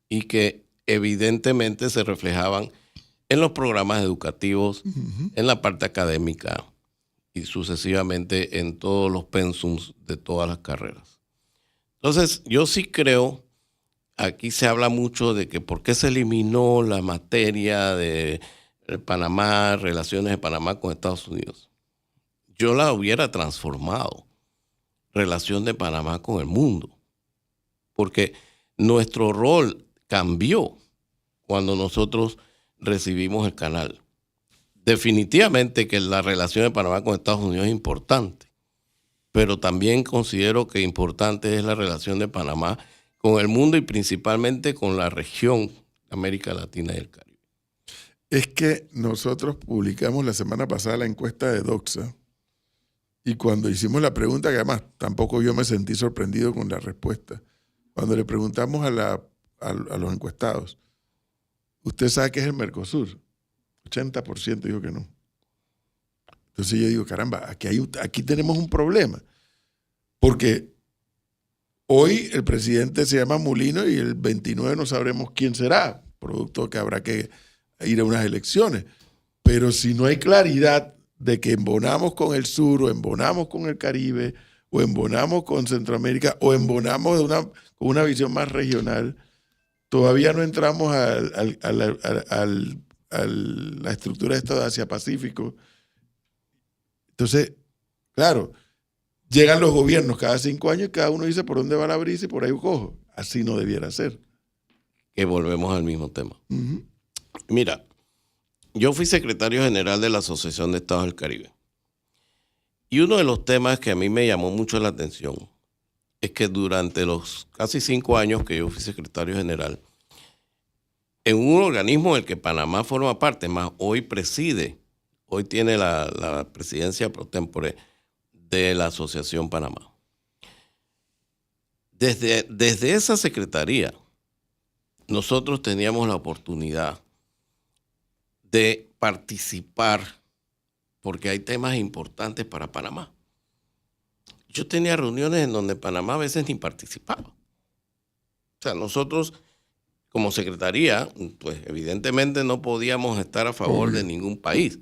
B: y que evidentemente se reflejaban en los programas educativos, en la parte académica y sucesivamente en todos los pensums de todas las carreras. Entonces, yo sí creo, aquí se habla mucho de que por qué se eliminó la materia de Panamá, relaciones de Panamá con Estados Unidos. Yo la hubiera transformado, relación de Panamá con el mundo, porque nuestro rol cambió cuando nosotros recibimos el canal. Definitivamente que la relación de Panamá con Estados Unidos es importante, pero también considero que importante es la relación de Panamá con el mundo y principalmente con la región América Latina y el Caribe.
A: Es que nosotros publicamos la semana pasada la encuesta de Doxa y cuando hicimos la pregunta, que además tampoco yo me sentí sorprendido con la respuesta, cuando le preguntamos a los encuestados, ¿usted sabe qué es el Mercosur? 80% dijo que no. Entonces yo digo, caramba, aquí tenemos un problema. Porque hoy el presidente se llama Mulino y el 29 no sabremos quién será, producto que habrá que ir a unas elecciones. Pero si no hay claridad de que embonamos con el sur o embonamos con el Caribe o embonamos con Centroamérica o embonamos con una visión más regional, todavía no entramos a la estructura de esto de Asia-Pacífico. Entonces, claro, llegan los gobiernos cada 5 años y cada uno dice por dónde va la brisa y por ahí cojo. Así no debiera ser.
B: Que volvemos al mismo tema. Mira, yo fui secretario general de la Asociación de Estados del Caribe. Y uno de los temas que a mí me llamó mucho la atención es que durante los casi 5 años que yo fui secretario general, en un organismo del que Panamá forma parte, más hoy tiene la presidencia pro tempore de la Asociación Panamá. Desde esa secretaría, nosotros teníamos la oportunidad de participar porque hay temas importantes para Panamá. Yo tenía reuniones en donde Panamá a veces ni participaba. O sea, nosotros como secretaría, pues evidentemente no podíamos estar a favor de ningún país.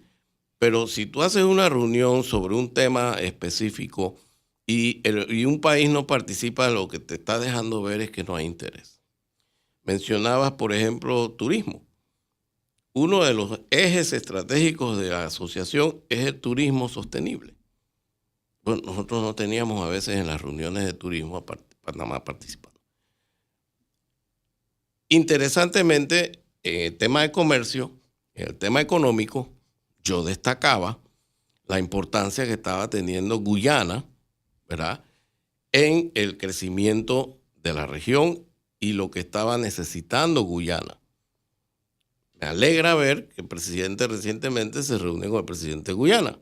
B: Pero si tú haces una reunión sobre un tema específico y un país no participa, lo que te está dejando ver es que no hay interés. Mencionabas, por ejemplo, turismo. Uno de los ejes estratégicos de la asociación es el turismo sostenible. Bueno, nosotros no teníamos a veces en las reuniones de turismo a Panamá participando. Interesantemente, en el tema de comercio, en el tema económico, yo destacaba la importancia que estaba teniendo Guyana, ¿verdad?, en el crecimiento de la región y lo que estaba necesitando Guyana. Me alegra ver que el presidente recientemente se reúne con el presidente de Guyana,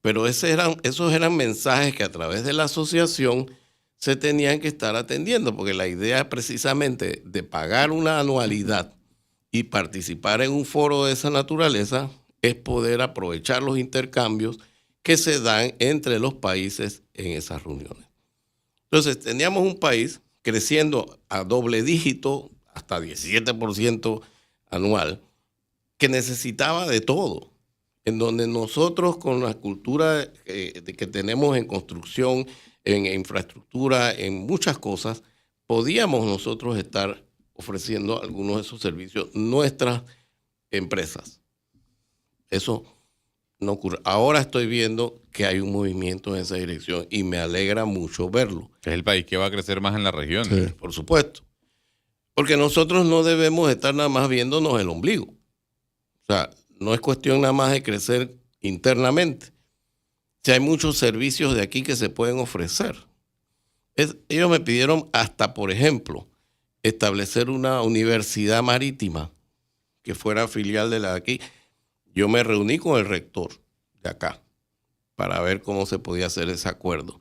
B: Pero esos eran mensajes que a través de la asociación se tenían que estar atendiendo, porque la idea precisamente de pagar una anualidad y participar en un foro de esa naturaleza es poder aprovechar los intercambios que se dan entre los países en esas reuniones. Entonces, teníamos un país creciendo a doble dígito, hasta 17% anual, que necesitaba de todo, en donde nosotros con la cultura que tenemos en construcción, en infraestructura, en muchas cosas, podíamos nosotros estar ofreciendo algunos de esos servicios nuestras empresas. Eso no ocurre. Ahora estoy viendo que hay un movimiento en esa dirección y me alegra mucho verlo.
C: Es el país que va a crecer más en la región.
A: Sí.
B: Por supuesto. Porque nosotros no debemos estar nada más viéndonos el ombligo. O sea, no es cuestión nada más de crecer internamente. O sea, hay muchos servicios de aquí que se pueden ofrecer. Ellos me pidieron hasta, por ejemplo, establecer una universidad marítima que fuera filial de la de aquí. Yo me reuní con el rector de acá para ver cómo se podía hacer ese acuerdo.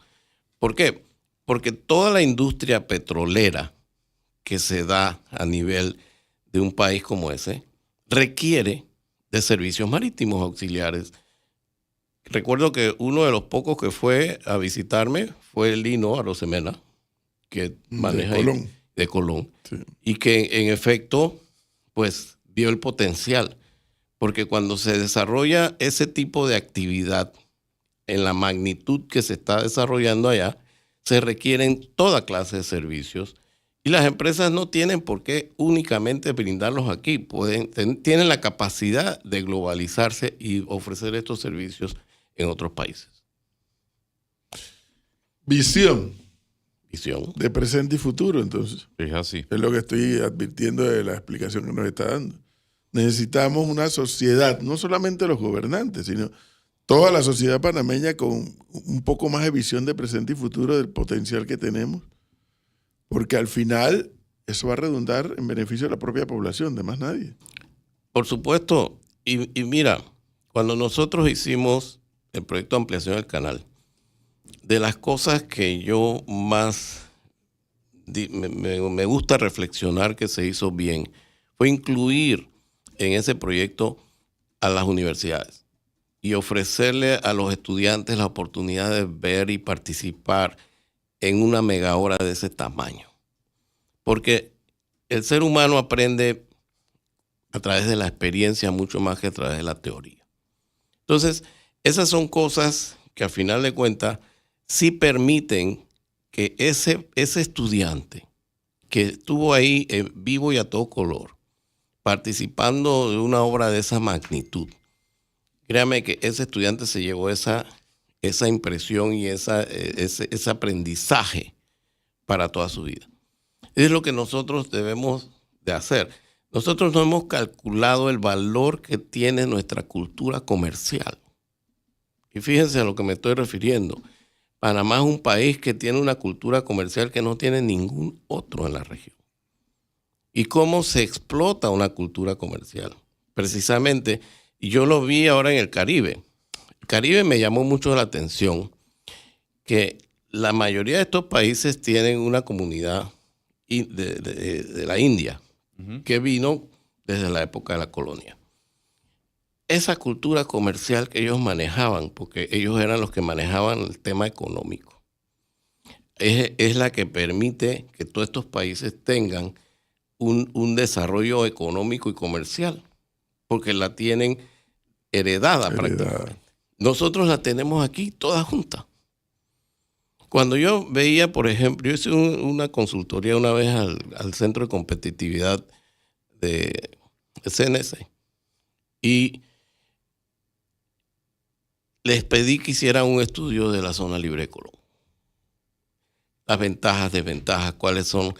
B: ¿Por qué? Porque toda la industria petrolera que se da a nivel de un país como ese requiere de servicios marítimos auxiliares. Recuerdo que uno de los pocos que fue a visitarme fue Lino Arosemena, que maneja de Colón, sí. Y que en efecto pues vio el potencial, porque cuando se desarrolla ese tipo de actividad en la magnitud que se está desarrollando allá, se requieren toda clase de servicios y las empresas no tienen por qué únicamente brindarlos aquí, tienen la capacidad de globalizarse y ofrecer estos servicios en otros países.
A: Visión
B: Visión.
A: de presente y futuro, entonces.
C: Es así.
A: Es lo que estoy advirtiendo de la explicación que nos está dando. Necesitamos una sociedad, no solamente los gobernantes, sino toda la sociedad panameña con un poco más de visión de presente y futuro del potencial que tenemos, porque al final eso va a redundar en beneficio de la propia población, de más nadie.
B: Por supuesto, y mira, cuando nosotros hicimos el proyecto de ampliación del canal, de las cosas que yo más me gusta reflexionar que se hizo bien, fue incluir en ese proyecto a las universidades y ofrecerle a los estudiantes la oportunidad de ver y participar en una mega obra de ese tamaño. Porque el ser humano aprende a través de la experiencia mucho más que a través de la teoría. Entonces, esas son cosas que al final de cuentas sí permiten que ese estudiante que estuvo ahí vivo y a todo color, participando de una obra de esa magnitud, créame que ese estudiante se llevó esa impresión y ese aprendizaje para toda su vida. Es lo que nosotros debemos de hacer. Nosotros no hemos calculado el valor que tiene nuestra cultura comercial. Y fíjense a lo que me estoy refiriendo. Panamá es un país que tiene una cultura comercial que no tiene ningún otro en la región. ¿Y cómo se explota una cultura comercial? Precisamente, y yo lo vi ahora en el Caribe. El Caribe me llamó mucho la atención que la mayoría de estos países tienen una comunidad de la India, que vino desde la época de la colonia. Esa cultura comercial que ellos manejaban, porque ellos eran los que manejaban el tema económico, es la que permite que todos estos países tengan un desarrollo económico y comercial, porque la tienen heredada prácticamente. Nosotros la tenemos aquí toda junta. Cuando yo veía, por ejemplo, yo hice una consultoría una vez al Centro de Competitividad de CNC y les pedí que hicieran un estudio de la zona libre de Colón. Las ventajas, desventajas, cuáles son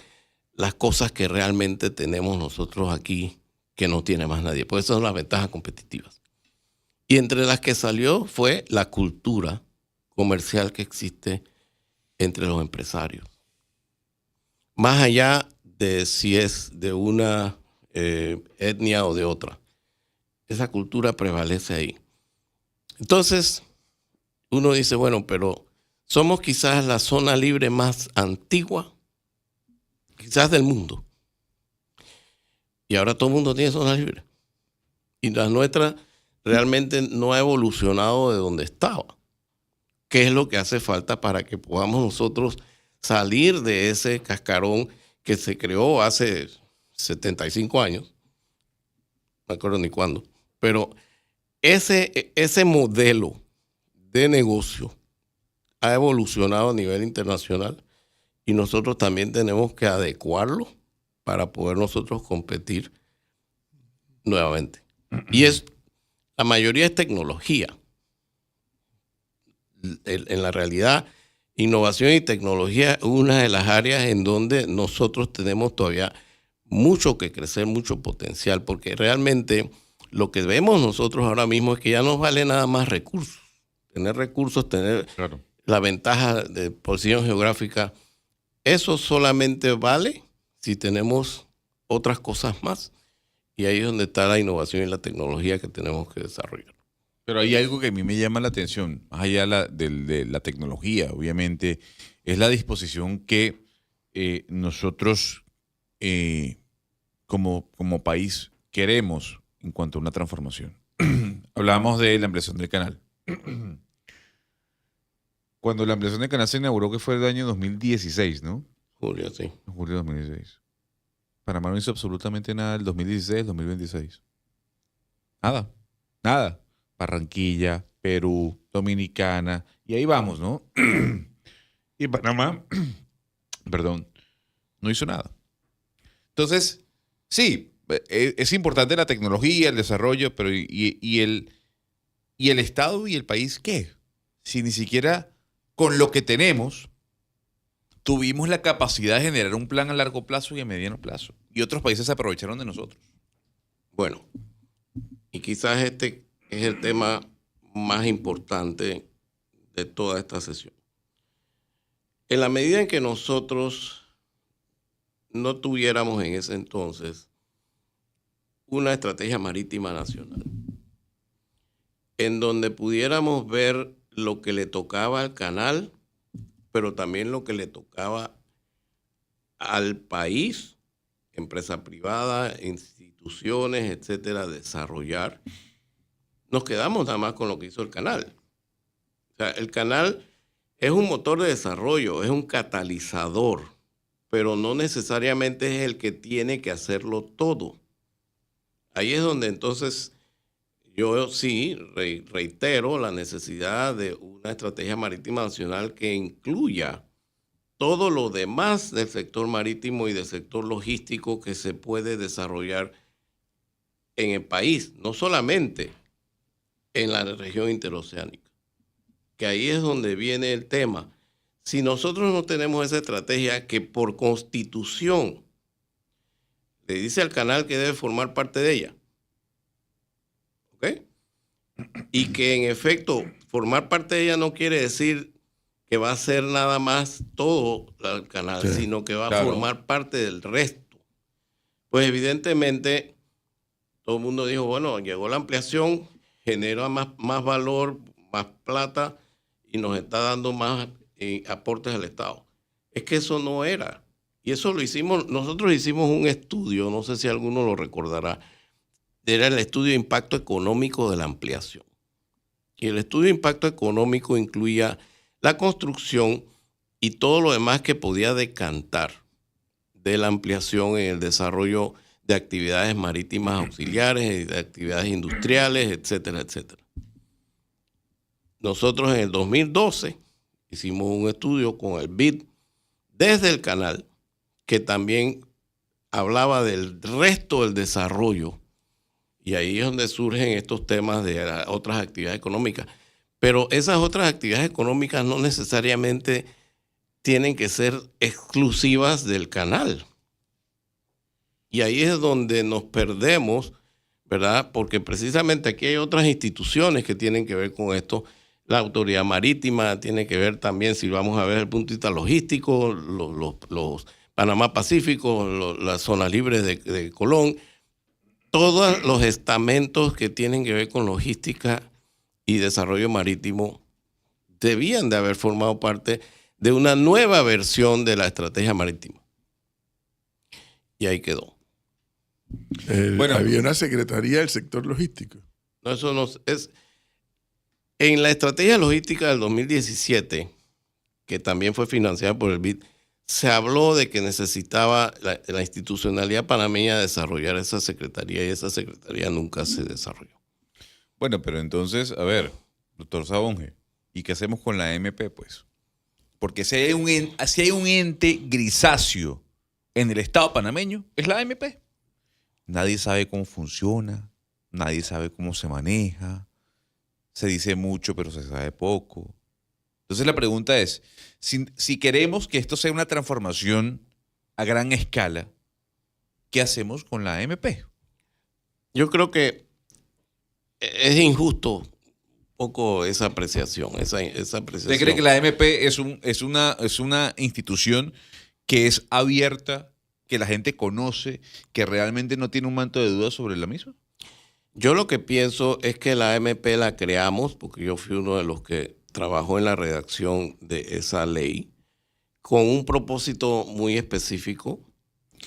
B: las cosas que realmente tenemos nosotros aquí que no tiene más nadie. Pues esas son las ventajas competitivas. Y entre las que salió fue la cultura comercial que existe entre los empresarios. Más allá de si es de una etnia o de otra. Esa cultura prevalece ahí. Entonces, uno dice, bueno, pero somos quizás la zona libre más antigua, quizás del mundo. Y ahora todo el mundo tiene zona libre. Y la nuestra realmente no ha evolucionado de donde estaba. ¿Qué es lo que hace falta para que podamos nosotros salir de ese cascarón que se creó hace 75 años? No me acuerdo ni cuándo. Pero ese modelo de negocio ha evolucionado a nivel internacional y nosotros también tenemos que adecuarlo para poder nosotros competir nuevamente. Y la mayoría es tecnología. En la realidad, innovación y tecnología es una de las áreas en donde nosotros tenemos todavía mucho que crecer, mucho potencial, porque realmente lo que vemos nosotros ahora mismo es que ya no vale nada más recursos. Tener recursos, tener la ventaja de posición geográfica, eso solamente vale si tenemos otras cosas más. Y ahí es donde está la innovación y la tecnología que tenemos que desarrollar.
C: Pero hay algo que a mí me llama la atención, más allá de la tecnología, obviamente, es la disposición que nosotros como país queremos en cuanto a una transformación. Hablábamos de la ampliación del canal. Cuando la ampliación del canal se inauguró, que fue el año 2016, ¿no?
B: Julio, sí.
C: Julio de 2016. Panamá no hizo absolutamente nada del 2016, 2026. Nada. Barranquilla, Perú, Dominicana, y ahí vamos, ¿no? Y Panamá, perdón, no hizo nada. Entonces, sí, es importante la tecnología, el desarrollo, pero ¿y el Estado y el país qué? Si ni siquiera con lo que tenemos tuvimos la capacidad de generar un plan a largo plazo y a mediano plazo. Y otros países se aprovecharon de nosotros.
B: Bueno, y quizás este es el tema más importante de toda esta sesión. En la medida en que nosotros no tuviéramos en ese entonces una estrategia marítima nacional, en donde pudiéramos ver lo que le tocaba al canal, pero también lo que le tocaba al país, empresa privada, instituciones, etcétera, desarrollar, nos quedamos nada más con lo que hizo el canal. O sea, el canal es un motor de desarrollo, es un catalizador, pero no necesariamente es el que tiene que hacerlo todo. Ahí es donde entonces yo sí reitero la necesidad de una estrategia marítima nacional que incluya todo lo demás del sector marítimo y del sector logístico que se puede desarrollar en el país, no solamente en la región interoceánica, que ahí es donde viene el tema. Si nosotros no tenemos esa estrategia que por constitución le dice al canal que debe formar parte de ella, ¿ok? Y que en efecto formar parte de ella no quiere decir que va a ser nada más todo el canal, sí, sino que va a formar parte del resto. Pues evidentemente todo el mundo dijo, bueno, llegó la ampliación, genera más valor, más plata y nos está dando más aportes al Estado. Es que eso no era. Y eso lo hicimos, nosotros hicimos un estudio, no sé si alguno lo recordará, era el estudio de impacto económico de la ampliación. Y el estudio de impacto económico incluía la construcción y todo lo demás que podía decantar de la ampliación en el desarrollo de actividades marítimas auxiliares, de actividades industriales, etcétera, etcétera. Nosotros en el 2012 hicimos un estudio con el BID desde el canal que también hablaba del resto del desarrollo. Y ahí es donde surgen estos temas de otras actividades económicas. Pero esas otras actividades económicas no necesariamente tienen que ser exclusivas del canal. Y ahí es donde nos perdemos, ¿verdad? Porque precisamente aquí hay otras instituciones que tienen que ver con esto. La autoridad marítima tiene que ver también, si vamos a ver el punto de vista logístico, los Panamá Pacífico, la zona libre de Colón, todos los estamentos que tienen que ver con logística y desarrollo marítimo debían de haber formado parte de una nueva versión de la estrategia marítima. Y ahí quedó.
C: Bueno.
A: Había una secretaría del sector logístico.
B: No, eso no es. En la estrategia logística del 2017, que también fue financiada por el BID, se habló de que necesitaba la institucionalidad panameña desarrollar esa secretaría, y esa secretaría nunca se desarrolló.
C: Bueno, pero entonces, a ver, doctor Sabonge, ¿y qué hacemos con la MP, pues? Porque si hay un ente grisáceo en el Estado panameño, es la MP. Nadie sabe cómo funciona, nadie sabe cómo se maneja, se dice mucho, pero se sabe poco. Entonces la pregunta es, si queremos que esto sea una transformación a gran escala, ¿qué hacemos con la MP?
B: Yo creo que es injusto un poco esa apreciación.
C: ¿Usted cree que la MP es una institución que es abierta, que la gente conoce, que realmente no tiene un manto de dudas sobre la misma?
B: Yo lo que pienso es que la MP la creamos, porque yo fui uno de los que trabajó en la redacción de esa ley, con un propósito muy específico,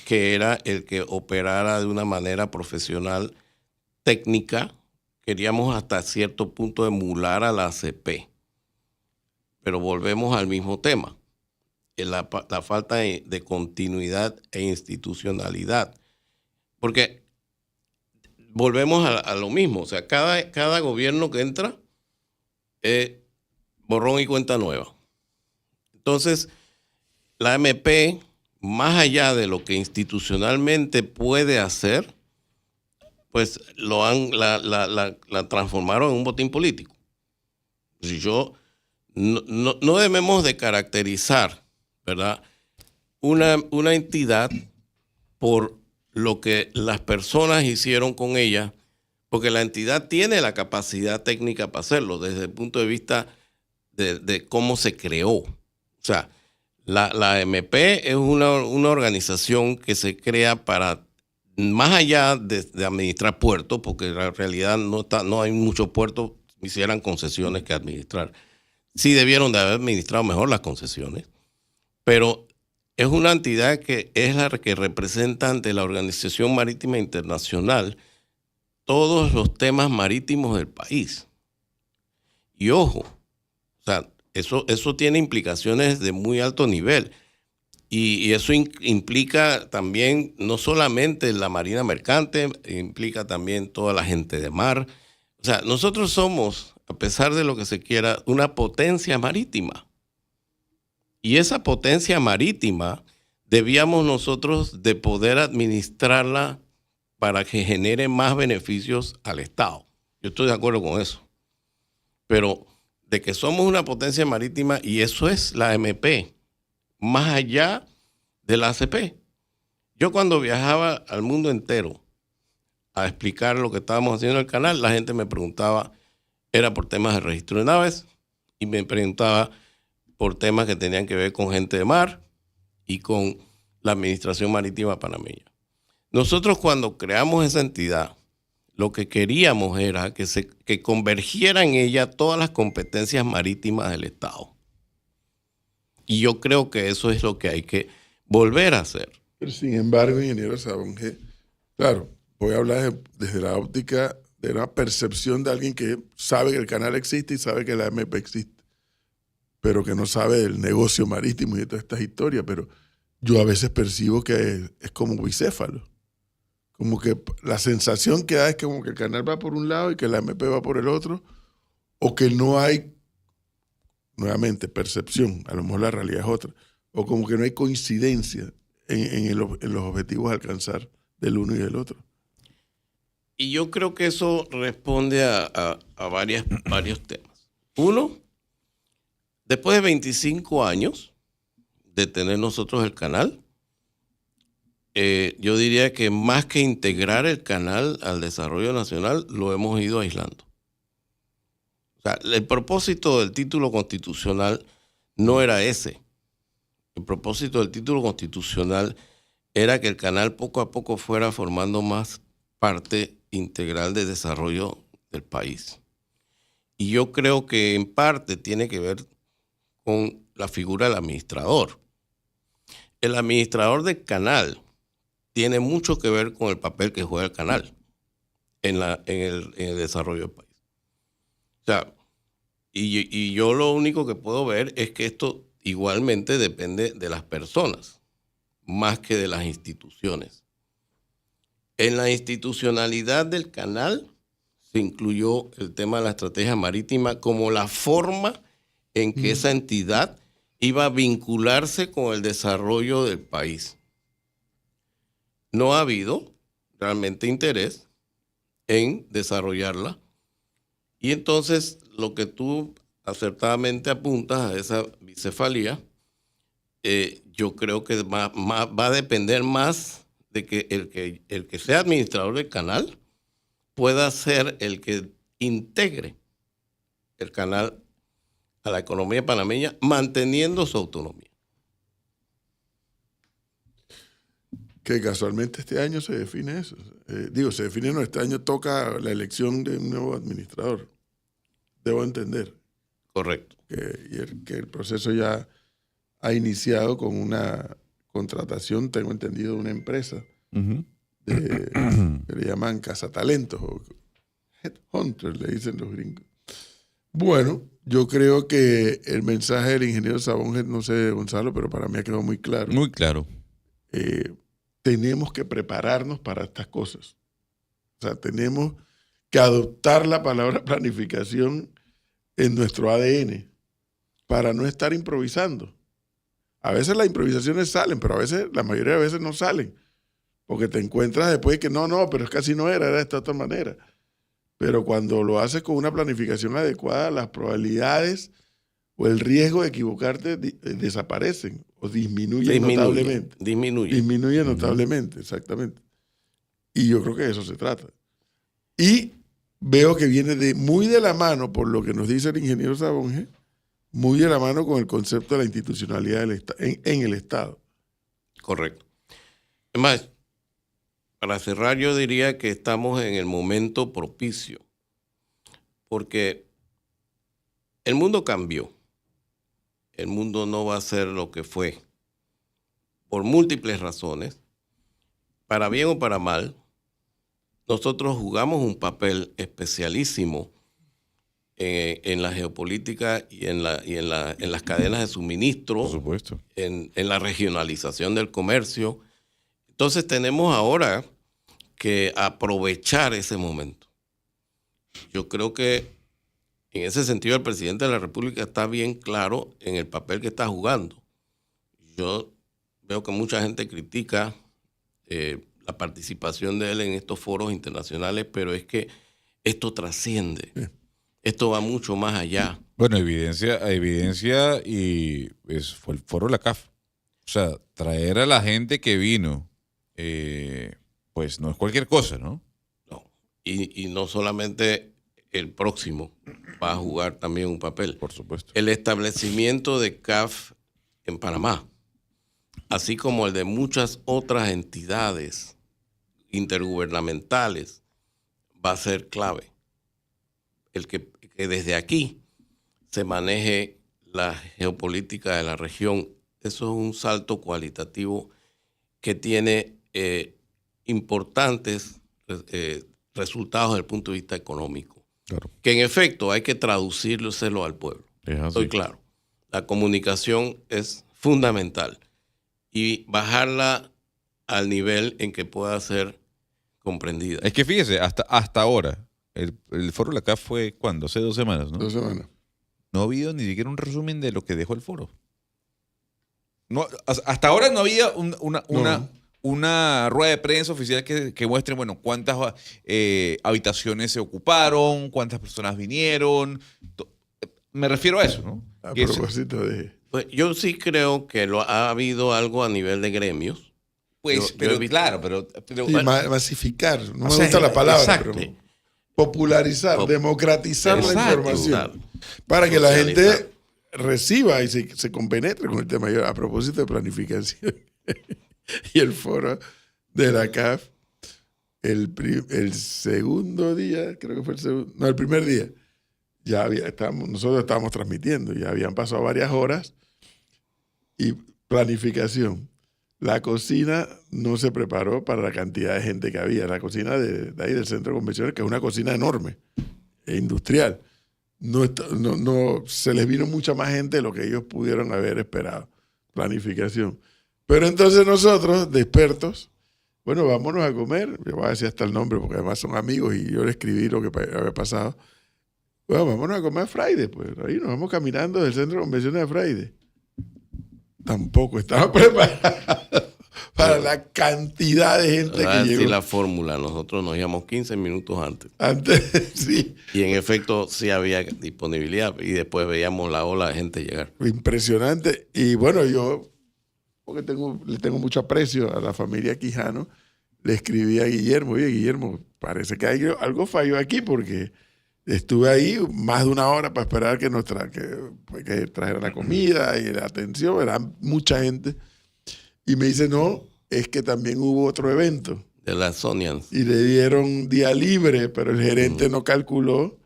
B: que era el que operara de una manera profesional, técnica. Queríamos hasta cierto punto emular a la ACP. Pero volvemos al mismo tema, la falta de continuidad e institucionalidad. Porque volvemos a lo mismo, o sea, cada gobierno que entra, borrón y cuenta nueva. Entonces, la MP, más allá de lo que institucionalmente puede hacer, pues la transformaron en un botín político. Si no debemos de caracterizar, ¿verdad?, una entidad por lo que las personas hicieron con ella, porque la entidad tiene la capacidad técnica para hacerlo desde el punto de vista de cómo se creó. O sea, la MP es una organización que se crea para, más allá de administrar puertos, porque en la realidad no hay muchos puertos, hicieran concesiones que administrar. Sí debieron de haber administrado mejor las concesiones, pero es una entidad que es la que representa ante la Organización Marítima Internacional todos los temas marítimos del país. Y ojo, o sea, eso tiene implicaciones de muy alto nivel. Y eso implica también no solamente la marina mercante, implica también toda la gente de mar. O sea, nosotros somos, a pesar de lo que se quiera, una potencia marítima. Y esa potencia marítima debíamos nosotros de poder administrarla para que genere más beneficios al Estado. Yo estoy de acuerdo con eso. Pero de que somos una potencia marítima, y eso es la MP, más allá de la ACP. Yo cuando viajaba al mundo entero a explicar lo que estábamos haciendo en el canal, la gente me preguntaba, era por temas de registro de naves, y me preguntaba por temas que tenían que ver con gente de mar y con la Administración Marítima Panameña. Nosotros cuando creamos esa entidad, lo que queríamos era que convergieran en ella todas las competencias marítimas del Estado. Y yo creo que eso es lo que hay que volver a hacer.
A: Pero sin embargo, ingeniero Sabonge, claro, voy a hablar desde la óptica de una percepción de alguien que sabe que el canal existe y sabe que la MP existe, pero que no sabe del negocio marítimo y de todas estas historias. Pero yo a veces percibo que es como bicéfalo. Como que la sensación que da es como que el canal va por un lado y que la MP va por el otro, o que no hay, nuevamente, percepción, a lo mejor la realidad es otra, o como que no hay coincidencia en los objetivos a alcanzar del uno y del otro.
B: Y yo creo que eso responde a varios temas. Uno, después de 25 años de tener nosotros el canal, yo diría que más que integrar el canal al desarrollo nacional, lo hemos ido aislando. O sea, el propósito del título constitucional no era ese. El propósito del título constitucional era que el canal poco a poco fuera formando más parte integral del desarrollo del país. Y yo creo que en parte tiene que ver con la figura del administrador. El administrador del canal tiene mucho que ver con el papel que juega el canal en el desarrollo del país. O sea, y yo lo único que puedo ver es que esto igualmente depende de las personas, más que de las instituciones. En la institucionalidad del canal se incluyó el tema de la estrategia marítima como la forma en que esa entidad iba a vincularse con el desarrollo del país. No ha habido realmente interés en desarrollarla. Y entonces lo que tú acertadamente apuntas a esa bicefalía, yo creo que va a depender más de que el que sea administrador del canal pueda ser el que integre el canal a la economía panameña, manteniendo su autonomía.
A: Que casualmente este año se define eso. Se define, no, este año toca la elección de un nuevo administrador. Debo entender.
B: Correcto.
A: Que el proceso ya ha iniciado con una contratación, tengo entendido, de una empresa que le llaman cazatalentos o headhunters, le dicen los gringos. Bueno, yo creo que el mensaje del ingeniero Sabonge, no sé, Gonzalo, pero para mí ha quedado muy claro.
C: Muy claro.
A: Tenemos que prepararnos para estas cosas. O sea, tenemos que adoptar la palabra planificación en nuestro ADN para no estar improvisando. A veces las improvisaciones salen, pero a veces, la mayoría de veces no salen. Porque te encuentras después de que no, pero es que así no era de esta otra manera. Pero cuando lo haces con una planificación adecuada, las probabilidades o el riesgo de equivocarte desaparecen o disminuyen notablemente. Disminuye notablemente, exactamente. Y yo creo que de eso se trata. Y veo que viene muy de la mano, por lo que nos dice el ingeniero Sabonge, muy de la mano con el concepto de la institucionalidad en el Estado.
B: Correcto. Es más, para cerrar, yo diría que estamos en el momento propicio, porque el mundo cambió. El mundo no va a ser lo que fue, por múltiples razones, para bien o para mal. Nosotros jugamos un papel especialísimo en la geopolítica y en las cadenas de suministro,
C: por supuesto,
B: en la regionalización del comercio. Entonces tenemos ahora que aprovechar ese momento. Yo creo que en ese sentido el presidente de la República está bien claro en el papel que está jugando. Yo veo que mucha gente critica la participación de él en estos foros internacionales, pero es que esto trasciende. Esto va mucho más allá.
C: Bueno, evidencia y fue el foro de la CAF. O sea, traer a la gente que vino, pues no es cualquier cosa, ¿no?
B: No. Y no solamente el próximo va a jugar también un papel.
C: Por supuesto.
B: El establecimiento de CAF en Panamá, así como el de muchas otras entidades intergubernamentales, va a ser clave. El que desde aquí se maneje la geopolítica de la región, eso es un salto cualitativo que tiene importantes resultados desde el punto de vista económico.
C: Claro.
B: Que en efecto hay que traducírselo al pueblo. Estoy claro. La comunicación es fundamental y bajarla al nivel en que pueda ser comprendida.
C: Es que fíjese, hasta ahora, el foro de la CAF fue, ¿cuándo? Hace 2 semanas, ¿no?
A: 2 semanas.
C: No ha habido ni siquiera un resumen de lo que dejó el foro. No, hasta ahora no había una rueda de prensa oficial que muestre, bueno, cuántas habitaciones se ocuparon, cuántas personas vinieron. Me refiero a eso, ¿no?
A: A propósito de...
B: Pues yo sí creo que ha habido algo a nivel de gremios.
C: Pues, pero
A: sí, masificar, no me gusta la palabra,
B: exacto.
A: Pero popularizar, democratizar la información.
B: Exacto.
A: Para que la gente reciba y se compenetre con el tema. A propósito de planificación y el foro de la CAF, el segundo día, creo que fue el primer día, nosotros estábamos transmitiendo, ya habían pasado varias horas y planificación. La cocina no se preparó para la cantidad de gente que había. La cocina de ahí del centro de convenciones, que es una cocina enorme, e industrial, no se les vino mucha más gente de lo que ellos pudieron haber esperado. Planificación. Pero entonces nosotros, de expertos, bueno, vámonos a comer. Yo voy a decir hasta el nombre porque además son amigos y yo le escribí lo que había pasado. Bueno, vámonos a comer a Friday. Pues ahí nos vamos caminando del centro de convenciones a Friday. Tampoco estaba preparado para la cantidad de gente que llegó.
B: Sí, la fórmula. Nosotros nos íbamos 15 minutos antes.
A: Antes, sí.
B: Y en efecto sí había disponibilidad y después veíamos la ola de gente llegar.
A: Impresionante. Y bueno, yo, porque le tengo mucho aprecio a la familia Quijano, le escribí a Guillermo, oye, Guillermo, parece que algo falló aquí porque estuve ahí más de una hora para esperar que trajera la comida y la atención, era mucha gente. Y me dice, no, es que también hubo otro evento.
B: De las Sonians.
A: Y le dieron día libre, pero el gerente no calculó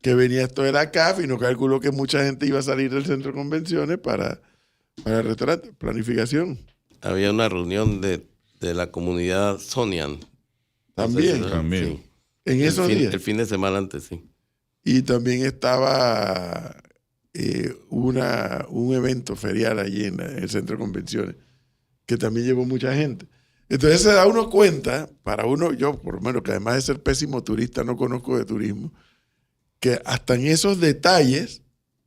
A: que venía esto de la CAF y no calculó que mucha gente iba a salir del centro de convenciones para el restaurante. Planificación.
B: Había una reunión de la comunidad Sonian.
A: También.
C: También.
B: Sí.
A: En esos días.
B: El fin de semana antes, sí.
A: Y también estaba un evento ferial allí en el centro de convenciones, que también llevó mucha gente. Entonces se da uno cuenta, para uno, yo por lo menos, que además de ser pésimo turista, no conozco de turismo, que hasta en esos detalles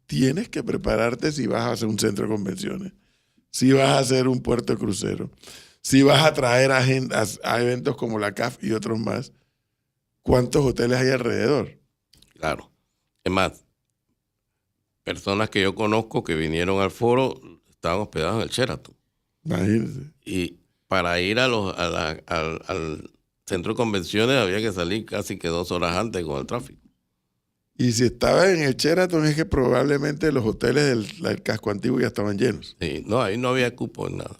A: tienes que prepararte si vas a hacer un centro de convenciones, si vas a hacer un puerto de crucero, si vas a traer a eventos como la CAF y otros más, ¿cuántos hoteles hay alrededor?
B: Claro. Es más, personas que yo conozco que vinieron al foro estaban hospedados en el Sheraton.
A: Imagínense.
B: Y para ir al centro de convenciones había que salir casi que 2 horas antes con el tráfico.
A: Y si estaba en el Sheraton es que probablemente los hoteles del casco antiguo ya estaban llenos.
B: Sí, no, ahí no había cupo en nada.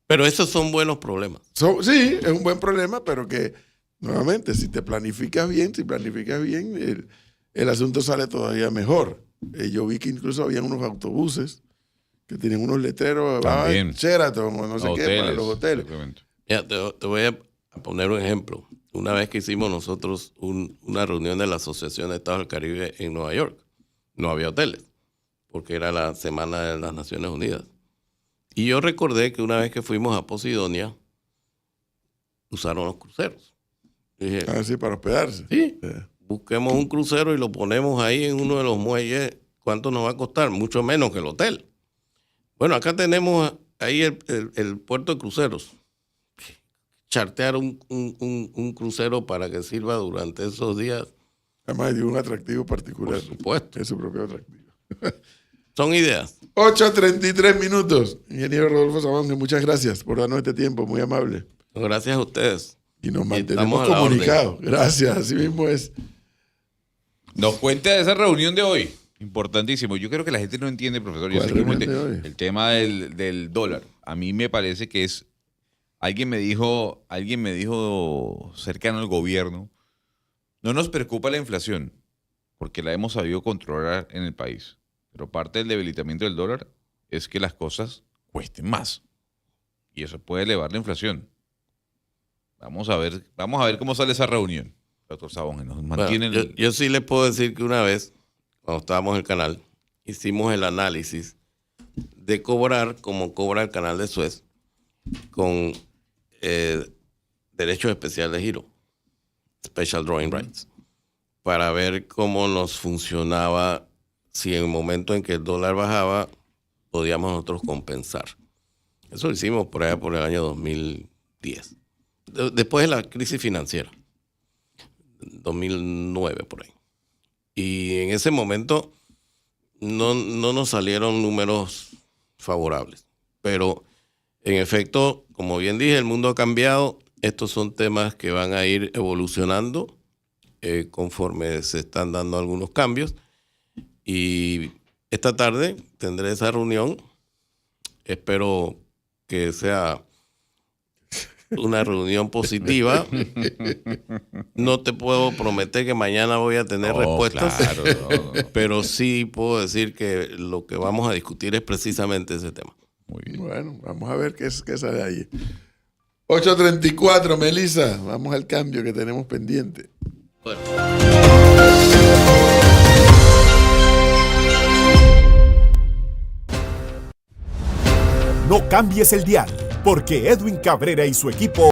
B: Pero esos son buenos problemas.
A: Sí, es un buen problema, pero que nuevamente, si planificas bien, el asunto sale todavía mejor. Yo vi que incluso habían unos autobuses que tienen unos letreros,
C: También.
A: Sheraton o no sé qué, para los hoteles.
B: Ya, te voy a poner un ejemplo. Una vez que hicimos nosotros una reunión de la Asociación de Estados del Caribe en Nueva York, no había hoteles, porque era la Semana de las Naciones Unidas. Y yo recordé que una vez que fuimos a Posidonia, usaron los cruceros. Dije,
A: Sí, para hospedarse.
B: sí, busquemos un crucero y lo ponemos ahí en uno de los muelles. ¿Cuánto nos va a costar? Mucho menos que el hotel. Bueno, acá tenemos ahí el puerto de cruceros. Chartear un crucero para que sirva durante esos días.
A: Además, dio un atractivo particular.
B: Por supuesto.
A: Es su propio atractivo.
B: Son ideas.
A: 8:33 minutos. Ingeniero Rodolfo Sabonge, muchas gracias por darnos este tiempo, muy amable.
B: Gracias a ustedes.
A: Y nos
B: Estamos
A: mantenemos
B: a la
A: comunicados. Gracias, así mismo es.
C: Nos cuenta de esa reunión de hoy. Importantísimo. Yo creo que la gente no entiende, profesor. Yo
A: ¿Cuál
C: sé que
A: reunión de hoy?
C: el tema del dólar. A mí me parece que es. Alguien me dijo cercano al gobierno, no nos preocupa la inflación, porque la hemos sabido controlar en el país. Pero parte del debilitamiento del dólar es que las cosas cuesten más. Y eso puede elevar la inflación. Vamos a ver cómo sale esa reunión, doctor Sabonge. Nos mantiene
B: Bueno, yo sí les puedo decir que una vez, cuando estábamos en el canal, hicimos el análisis de cobrar como cobra el canal de Suez con derechos especiales de giro, Special Drawing Rights, para ver cómo nos funcionaba si en el momento en que el dólar bajaba podíamos nosotros compensar. Eso lo hicimos por allá por el año 2010. Después de la crisis financiera, 2009 por ahí. Y en ese momento no nos salieron números favorables. Pero en efecto, como bien dije, el mundo ha cambiado. Estos son temas que van a ir evolucionando conforme se están dando algunos cambios. Y esta tarde tendré esa reunión. Espero que sea una reunión positiva. No te puedo prometer que mañana voy a tener respuestas,
C: claro, no.
B: pero sí puedo decir que lo que vamos a discutir es precisamente ese tema.
C: Muy bien.
A: Bueno, vamos a ver qué sale ahí. 8:34, Melissa. Vamos al cambio que tenemos pendiente.
B: Bueno.
D: No cambies el dial, porque Edwin Cabrera y su equipo